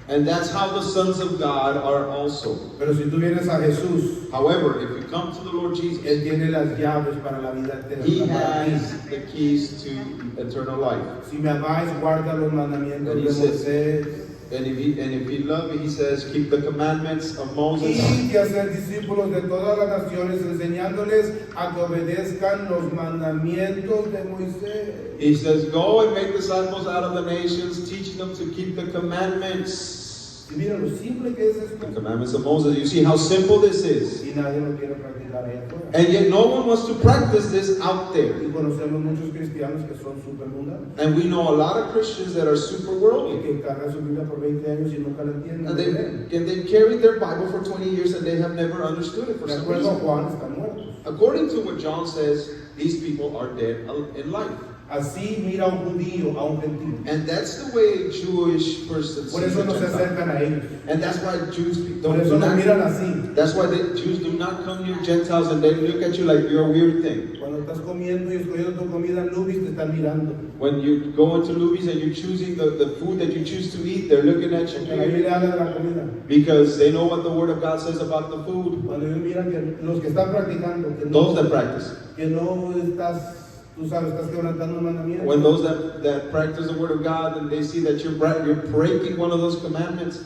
And that's how the sons of God are also. Pero si tú vienes a Jesús, However, if you come to the Lord Jesus, Él tiene las llaves para la vida He eterna. para ti. has the keys to eternal life. Si me amáis, guarda los mandamientos And he de says- Moisés. And if you love me, He says, keep the commandments of Moses. Y que hacer discípulos de todas las naciones, enseñándoles a que obedezcan los mandamientos de Moisés. He says, go and make disciples out of the nations, teaching them to keep the commandments. Y mira lo simple que es The esto. commandments of Moses. You see how simple this is. Y nadie lo quiere practicar allá afuera. And yet no one wants to practice this out there. Y conocemos muchos cristianos que son súper mundanos. And we know a lot of Christians that are super Y worldly. que cargan su Biblia por 20 años y nunca la entienden. And they've carried their Bible for 20 years and they have never understood it for De some acuerdo a reason. Juan, están muertos. According to what John says, these people are dead in life. Así mira un judío a un gentil. And that's the way a Jewish person Por sees eso a no se Gentile. acercan a ellos. And that's why Jews Por eso do nos miran not. así. That's why the Jews do not come near Gentiles and they look at you like you're a weird thing. Cuando estás comiendo y escogiendo tu comida en Lubis, te están mirando. When you go into Luby's and you're choosing the food that you choose to eat, they're looking at you Porque la weird Biblia habla de la comida. because they know what the Word of God says about the food. Cuando ellos miran que los que están practicando, Those that practice. que no estás, tú sabes, estás quebrantando un mandamiento. When those that practice the Word of God and they see that you're breaking one of those commandments,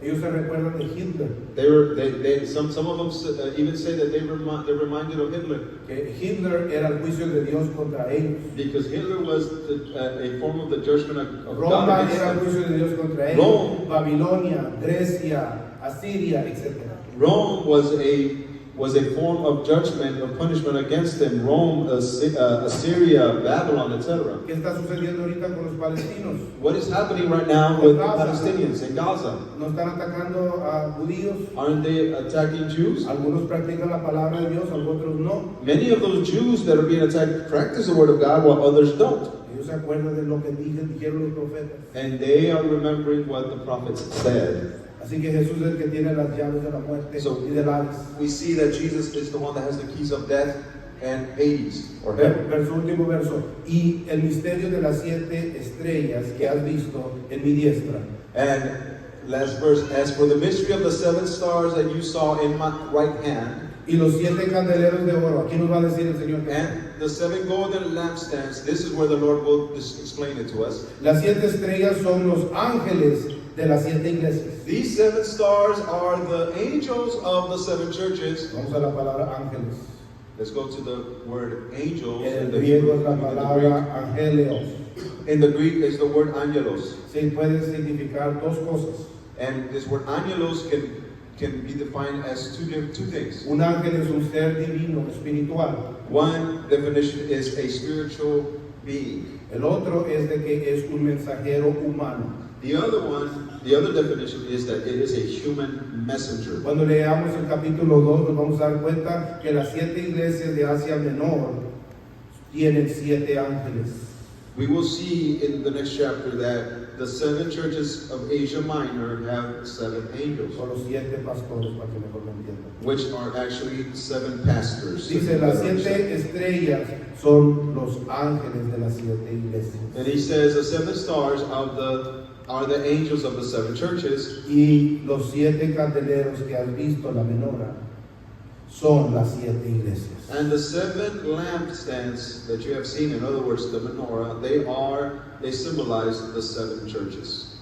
Ellos se recuerdan de Hitler, Some of them even say that they're reminded of Hitler, que Hitler era el juicio de Dios contra ellos. because Hitler was a form of the judgment of God Roma against era el them. juicio de Dios contra ellos. Rome. Babilonia, Grecia, Asiria, etc. Rome was a form of judgment, of punishment against them. Rome, Assyria, Babylon, etc. ¿Qué está sucediendo ahorita con los palestinos? What is happening right now with the Palestinians in Gaza? ¿No están atacando a judíos? Aren't they attacking Jews? Algunos practican la palabra de Dios, otros no. Many of those Jews that are being attacked practice the word of God, while others don't. Ellos se acuerdan de lo que dijeron los profetas. And they are remembering what the prophets said. Así que Jesús es el que tiene las llaves de la muerte y del Hades. We see that Jesus is the one that has the keys of death and Hades, or heaven. Último verso. Y el misterio de las 7 estrellas que has visto en mi diestra. And last verse, as for the mystery of the 7 stars that you saw in my right hand, Y los 7 candeleros de oro. Aquí nos va a decir el Señor. and the 7 golden lampstands, this is where the Lord will explain it to us. Las 7 estrellas son los ángeles de las 7 iglesias. These 7 stars are the angels of the 7 churches. Vamos a la palabra ángeles. Let's go to the word angels. En In el the griego es la Greek. palabra angelios. In the Greek is the word angelos. Se puede significar dos cosas. And this word angelos can be defined as two things. Un ángel es un ser divino, espiritual. One definition is a spiritual being. El otro es de que es un mensajero humano. The other definition is that it is a human messenger. Cuando leamos el capítulo 2 nos vamos a dar cuenta que las 7 iglesias de Asia Menor tienen 7 ángeles. We will see in the next chapter that the 7 churches of Asia Minor have 7 angels, Son los 7 pastores, para que mejor lo entiendan. which are actually 7 pastors. Dice, las 7 estrellas son los ángeles de las 7 iglesias. And he says the 7 stars are the angels of the 7 churches, Y los 7 candeleros que has visto, la menorá, son las 7 iglesias. and the 7 lampstands that you have seen, in other words, the menorah, they symbolize the 7 churches.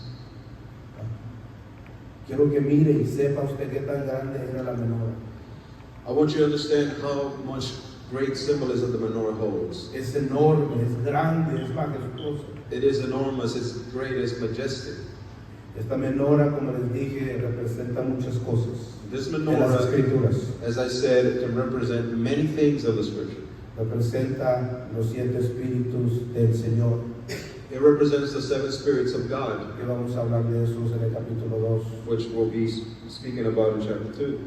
Quiero que mire y sepa usted qué tan grande era la menorá. I want you to understand how much great symbolism the menorah holds. Es enorme, es grande, es majestuoso. It is enormous, it's great, it's majestic. Esta menorá, como les dije, representa muchas cosas This en las menorah, escrituras. as I said, it can represent many things of the scripture. Representa los 7 espíritus del Señor, It represents the 7 spirits of God, que vamos a hablar de esos en el capítulo 2. which we'll be speaking about in chapter 2.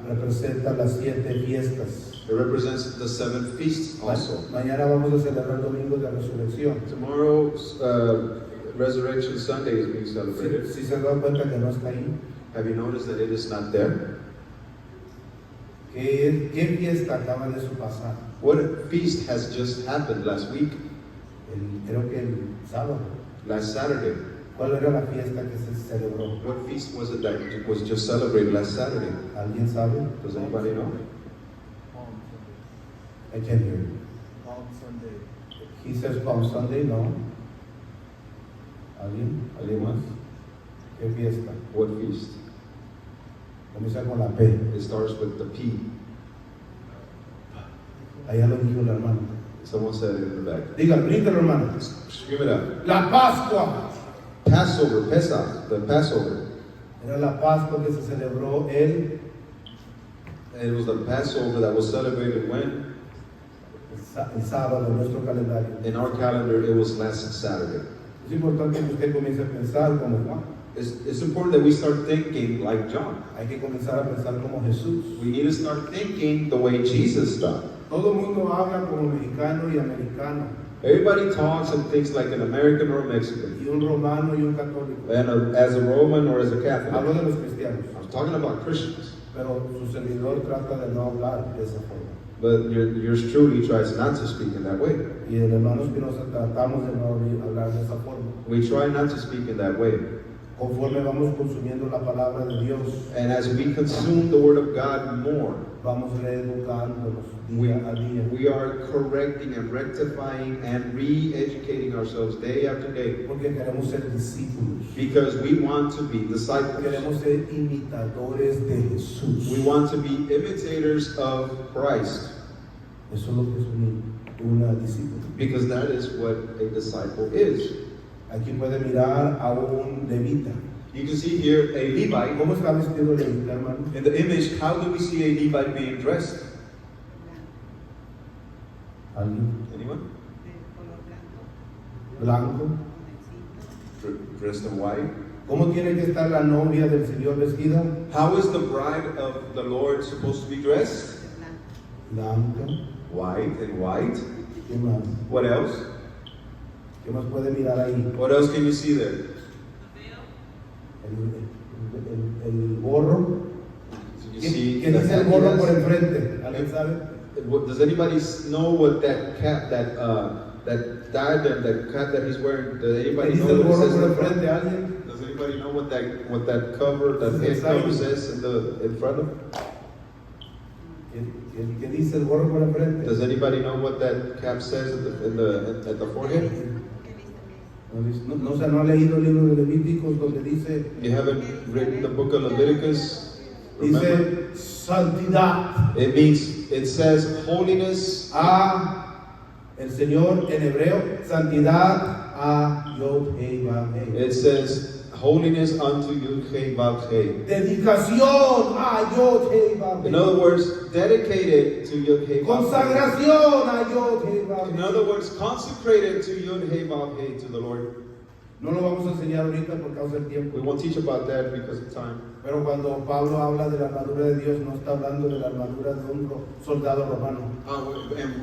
Representa las 7 fiestas. It represents the 7 feasts also. Mañana vamos a celebrar el Domingo de Resurrección. Tomorrow's Resurrection Sunday is being celebrated. Si se dan cuenta que no está ahí, Have you noticed that it is not there? ¿qué fiesta acaba de su pasar? What feast has just happened last week, Creo que el sábado. last Saturday? ¿Cuál era la fiesta que se celebró? What feast was it that was just celebrated last Saturday? ¿Alguien sabe? Does anybody know? I can't hear you. Palm Sunday. He says Palm Sunday, no. ¿Alguien? ¿Alguien más? ¿Qué fiesta? What feast? Comienza con la P. It starts with the P. Allá lo dijo la hermana. Someone said it in the back. Diga, grítalo, hermana. Scream it out. La Pascua. Passover, Pesach, the Passover. Era la Pascua que se celebró el And it was the Passover that was celebrated when? sábado en nuestro calendario. In our calendar, it was last Saturday. Es importante que usted comience a pensar como Juan. It's important that we start thinking like John. Hay que comenzar a pensar como Jesús. We need to start thinking the way Jesus thought. Todo el mundo habla como mexicano y americano, Everybody talks and thinks like an American or a Mexican, y un romano y un católico. and as a Roman or as a Hablo Catholic. de los cristianos, I'm talking about Christians. pero su servidor trata de no hablar de esa forma. But yours truly tries not to speak in that way. Y el hermano Espinosa tratamos de no hablar de esa forma. We try not to speak in that way. Conforme vamos consumiendo la palabra de Dios, And as we consume the Word of God more, vamos reeducándonos día a día. We are correcting and rectifying and re-educating ourselves day after day Porque queremos ser discípulos. because we want to be disciples. Queremos ser imitadores de Jesús. We want to be imitators of Christ Eso es lo que es una discípula. because that is what a disciple is. Aquí puede mirar a un levita. You can see here a Levite. ¿Cómo está vestido el levita, hermano? In the image, how do we see a Levite being dressed? ¿Alguien? Anyone? de color blanco, Blanco. Dressed in white. ¿Cómo tiene que estar la novia del Señor vestida? How is the bride of the Lord supposed to be dressed? de blanco. Blanca. White and white. ¿Qué más? What else? ¿Qué más puede mirar ahí? What else can you see there? El gorro. You ¿Qué, see qué the dice el hat gorro he por has? enfrente? ¿Alguien sabe? Does anybody know what that cap, that diadem, that cap that he's wearing? Does ¿Qué anybody dice know el what it gorro says por in the front? enfrente? ¿Alguien? Does anybody know what that cover, that head cover says in front of? ¿Qué dice el gorro por enfrente? Does anybody know what that cap says at the forehead? ¿Qué viste? No ha leído el libro de Levíticos donde dice, You haven't read the book of Leviticus? Remember? dice santidad It says holiness a el Señor en hebreo, santidad a Yod Hei Vav Hei. It says holiness unto Yud-Heh Vav-Heh. Dedicación a Yod Hei Vav In Hei. other words, dedicated to Yud-Heh Vav-Heh. Consagración a Yod Hei Vav In Hei. other words, consecrated to Yud-Heh Vav-Heh, to the Lord. No lo vamos a enseñar ahorita por causa del We tiempo. won't teach about that because of time. Pero cuando Pablo habla de la armadura de Dios, no está hablando de la armadura de un soldado romano.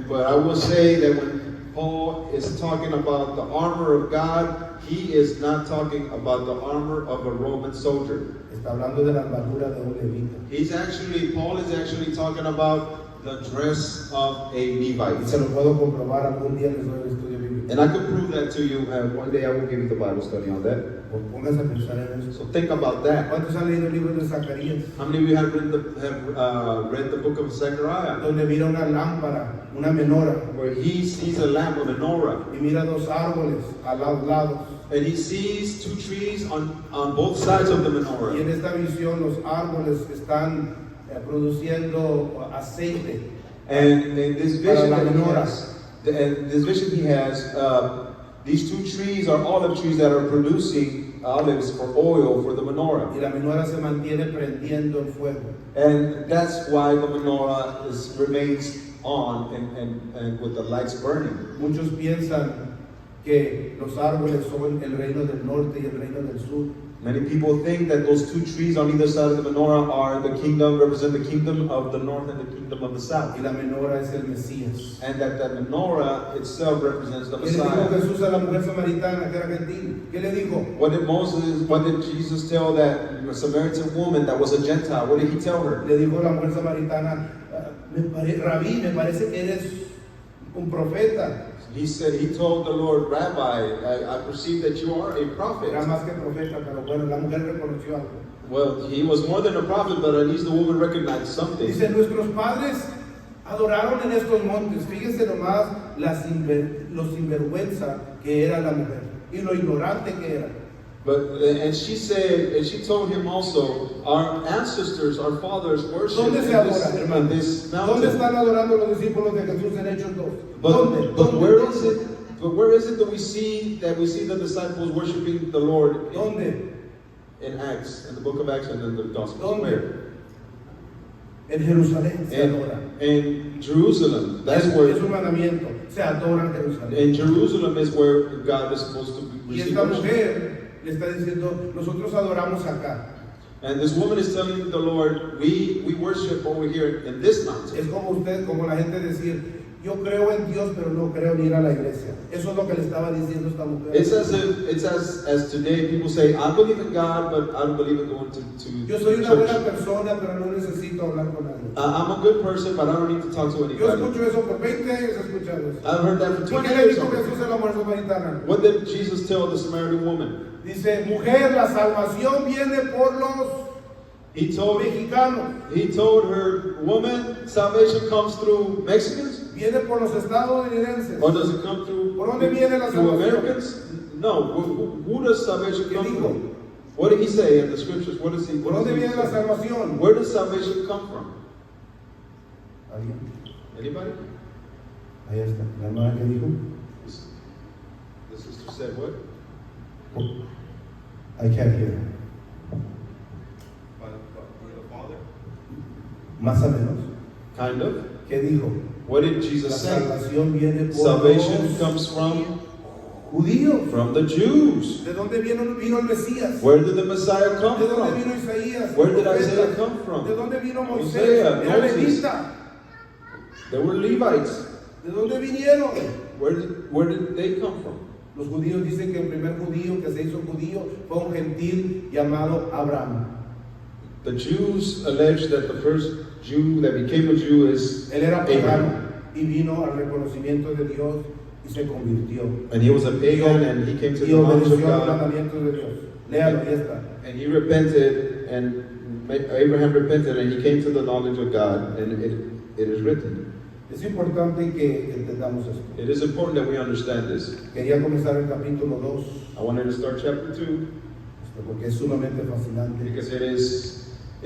But I will say that when Paul is talking about the armor of God, he is not talking about the armor of a Roman soldier. Está hablando de la armadura de un levita. Paul is actually talking about the dress of a Y Levite. se lo puedo comprobar, algún día les doy el estudio bíblico. And I can prove that to you, and one day I will give you the Bible study on that. Pónganse a pensar en eso. So think about that. ¿Cuántos han leído el libro de Zacarías? How many of you have read the book of Zechariah, Donde mira una lámpara, una menora, where he sees a lamp, a menorah, y mira dos árboles a los lados. and he sees two trees on both sides of the Y en menorah. esta visión los árboles están produciendo aceite. And in this vision Para la that he menorah. has, and this vision he has, these two trees are olive trees that are producing olives for oil for the menorah. Y la menora se mantiene prendiendo el fuego. And that's why the menorah remains on and with the lights burning. Muchos piensan que los árboles son el reino del norte y el reino del sur. Many people think that those two trees on either side of the menorah are the kingdom, represent the kingdom of the north and the kingdom of the south. Y la menora es el Mesías. And that the menorah itself represents the ¿Qué le dijo Messiah. Jesús a la mujer samaritana que era gentil? ¿Qué le dijo? What did Jesus tell that Samaritan woman that was a Gentile? What did he tell her? Le dijo a la mujer samaritana, Rabí, me parece que eres un profeta. He told the Lord, Rabbi, I perceive that you are a prophet. Era más que profeta, pero bueno, la mujer reconoció algo. Well, he was more than a prophet, but at least the woman recognized something. Dice, nuestros padres adoraron en estos montes. Fíjese nomás lo sinvergüenza que era la mujer y lo ignorante que era. But and she told him also, our ancestors, our fathers worshipped ¿Dónde se adora, in hermano? this ¿Dónde mountain. están adorando los discípulos de Jesús en Hechos 2? ¿Dónde? But where ¿Dónde? is it? But where is it that we see the disciples worshiping the Lord ¿Dónde? in Acts, in the book of Acts and in the Gospels? ¿Dónde? Where? En Jerusalén se adora. In Jerusalem. That's where. Es un mandamiento. Se adora en Jerusalén. In Jerusalem is where God is supposed to Y receive esta worship. mujer le está diciendo, nosotros adoramos acá. And this woman is telling the Lord, we worship over here in this mountain. Es como usted, como la gente decir, yo creo en Dios, pero no creo en ir a la iglesia. Eso es lo que le estaba diciendo esta mujer. It's as today people say, I believe in God, but I don't believe in going to Yo soy una buena church. persona, pero no necesito hablar con nadie. I'm a good person, but I don't need to talk to Yo anybody. escucho eso por 20 años, he escuchado eso. I've heard that for ¿Y 20 qué le years. dijo Jesús a la mujer samaritana? What did Jesus tell the Samaritan woman? Dice, mujer, la salvación viene por los He told her, woman, salvation comes through Mexicans? Viene por los estadounidenses. Or does it come through, ¿Por dónde viene la through salvación? Americans? No. Who does salvation ¿Qué come dijo? from? What did he say in the scriptures? What does he ¿Por dónde viene la say? salvación? Where does salvation come from? ¿Alguien? Anybody? Ahí está. La hermana que dijo. The sister said what? I can't hear. By the Father? Más o menos. Kind of. ¿Qué dijo? What did La Jesus say? salvación viene por Salvation los comes from judíos. the Jews. ¿De dónde vino el Mesías? Where did the Messiah come ¿De dónde from? vino Isaías? Where did Profeta. Isaiah come from? ¿De dónde vino Moisés? Hosea, Era Moses. levita. They were Levites. ¿De dónde vinieron? Where did they come from? Los judíos dicen que el primer judío que se hizo judío fue un gentil llamado Abraham. The Jews allege that the first Jew that became a Jew is Él era pagano Abraham. y vino al reconocimiento de Dios y se convirtió. And he was a pagan and he came to Y the knowledge of obedeció los God. mandamientos de Dios. Léalo, ahí está. And he repented, and Abraham repented, and he came to the knowledge of God, and it is written. Es importante que entendamos esto. It is important that we understand this. Quería comenzar el capítulo 2 I wanted to start chapter 2 porque es sumamente fascinante, because it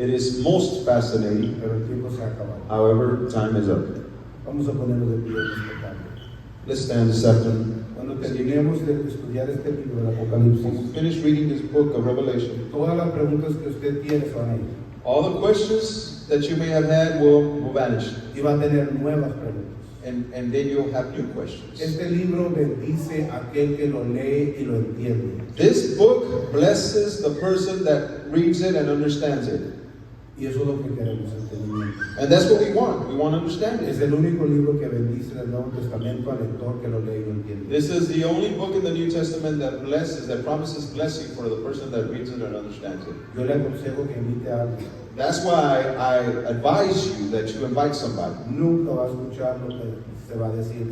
is most fascinating. pero el tiempo se ha acabado. However, time is up. Vamos a ponernos de pie en este cambio. Let's stand this afternoon. Cuando terminemos de estudiar este libro del When we Apocalipsis, finish reading this book of Revelation, todas las preguntas que usted tiene se van a ir. all the questions that you may have had will vanish. Y va a tener nuevas preguntas. And then you'll have new questions. Este libro bendice a aquel que lo lee y lo entiende. This book blesses the person that reads it and understands it. Y eso es lo que queremos, entendimiento. And that's what we want. We want to understand Es it. el único libro que bendice en el Nuevo Testamento al lector que lo lee y lo entiende. This is the only book in the New Testament that blesses, that promises blessing for the person that reads it and understands it. Yo le aconsejo que invite a alguien. That's why I advise you that you invite somebody. Nunca va a escuchar lo que se va a decir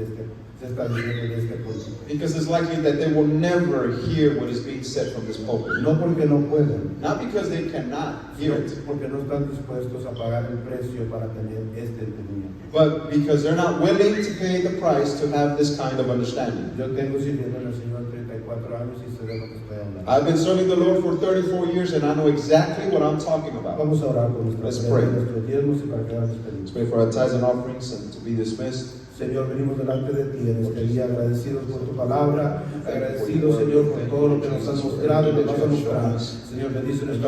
se está diciendo de este púlpito. Because it's likely that they will never hear what is being said from this pulpit. No porque no pueden, Not because they cannot hear sino it, porque no están dispuestos a pagar el precio para tener este entendimiento. but because they're not willing to pay the price to have this kind of understanding. Yo tengo sirviendo al Señor 34 años y sé de lo que estoy hablando. I've been serving the Lord for 34 years and I know exactly what I'm talking about. Vamos a orar por nuestra Let's fe, pray. nuestros diezmos y para quedar Let's despedidos. pray for our tithes and offerings and to be dismissed. Señor, venimos delante de ti en este día agradecidos por tu palabra, agradecidos, Señor, por todo lo que nos has mostrado y nos vas a mostrar. Señor, bendice nuestra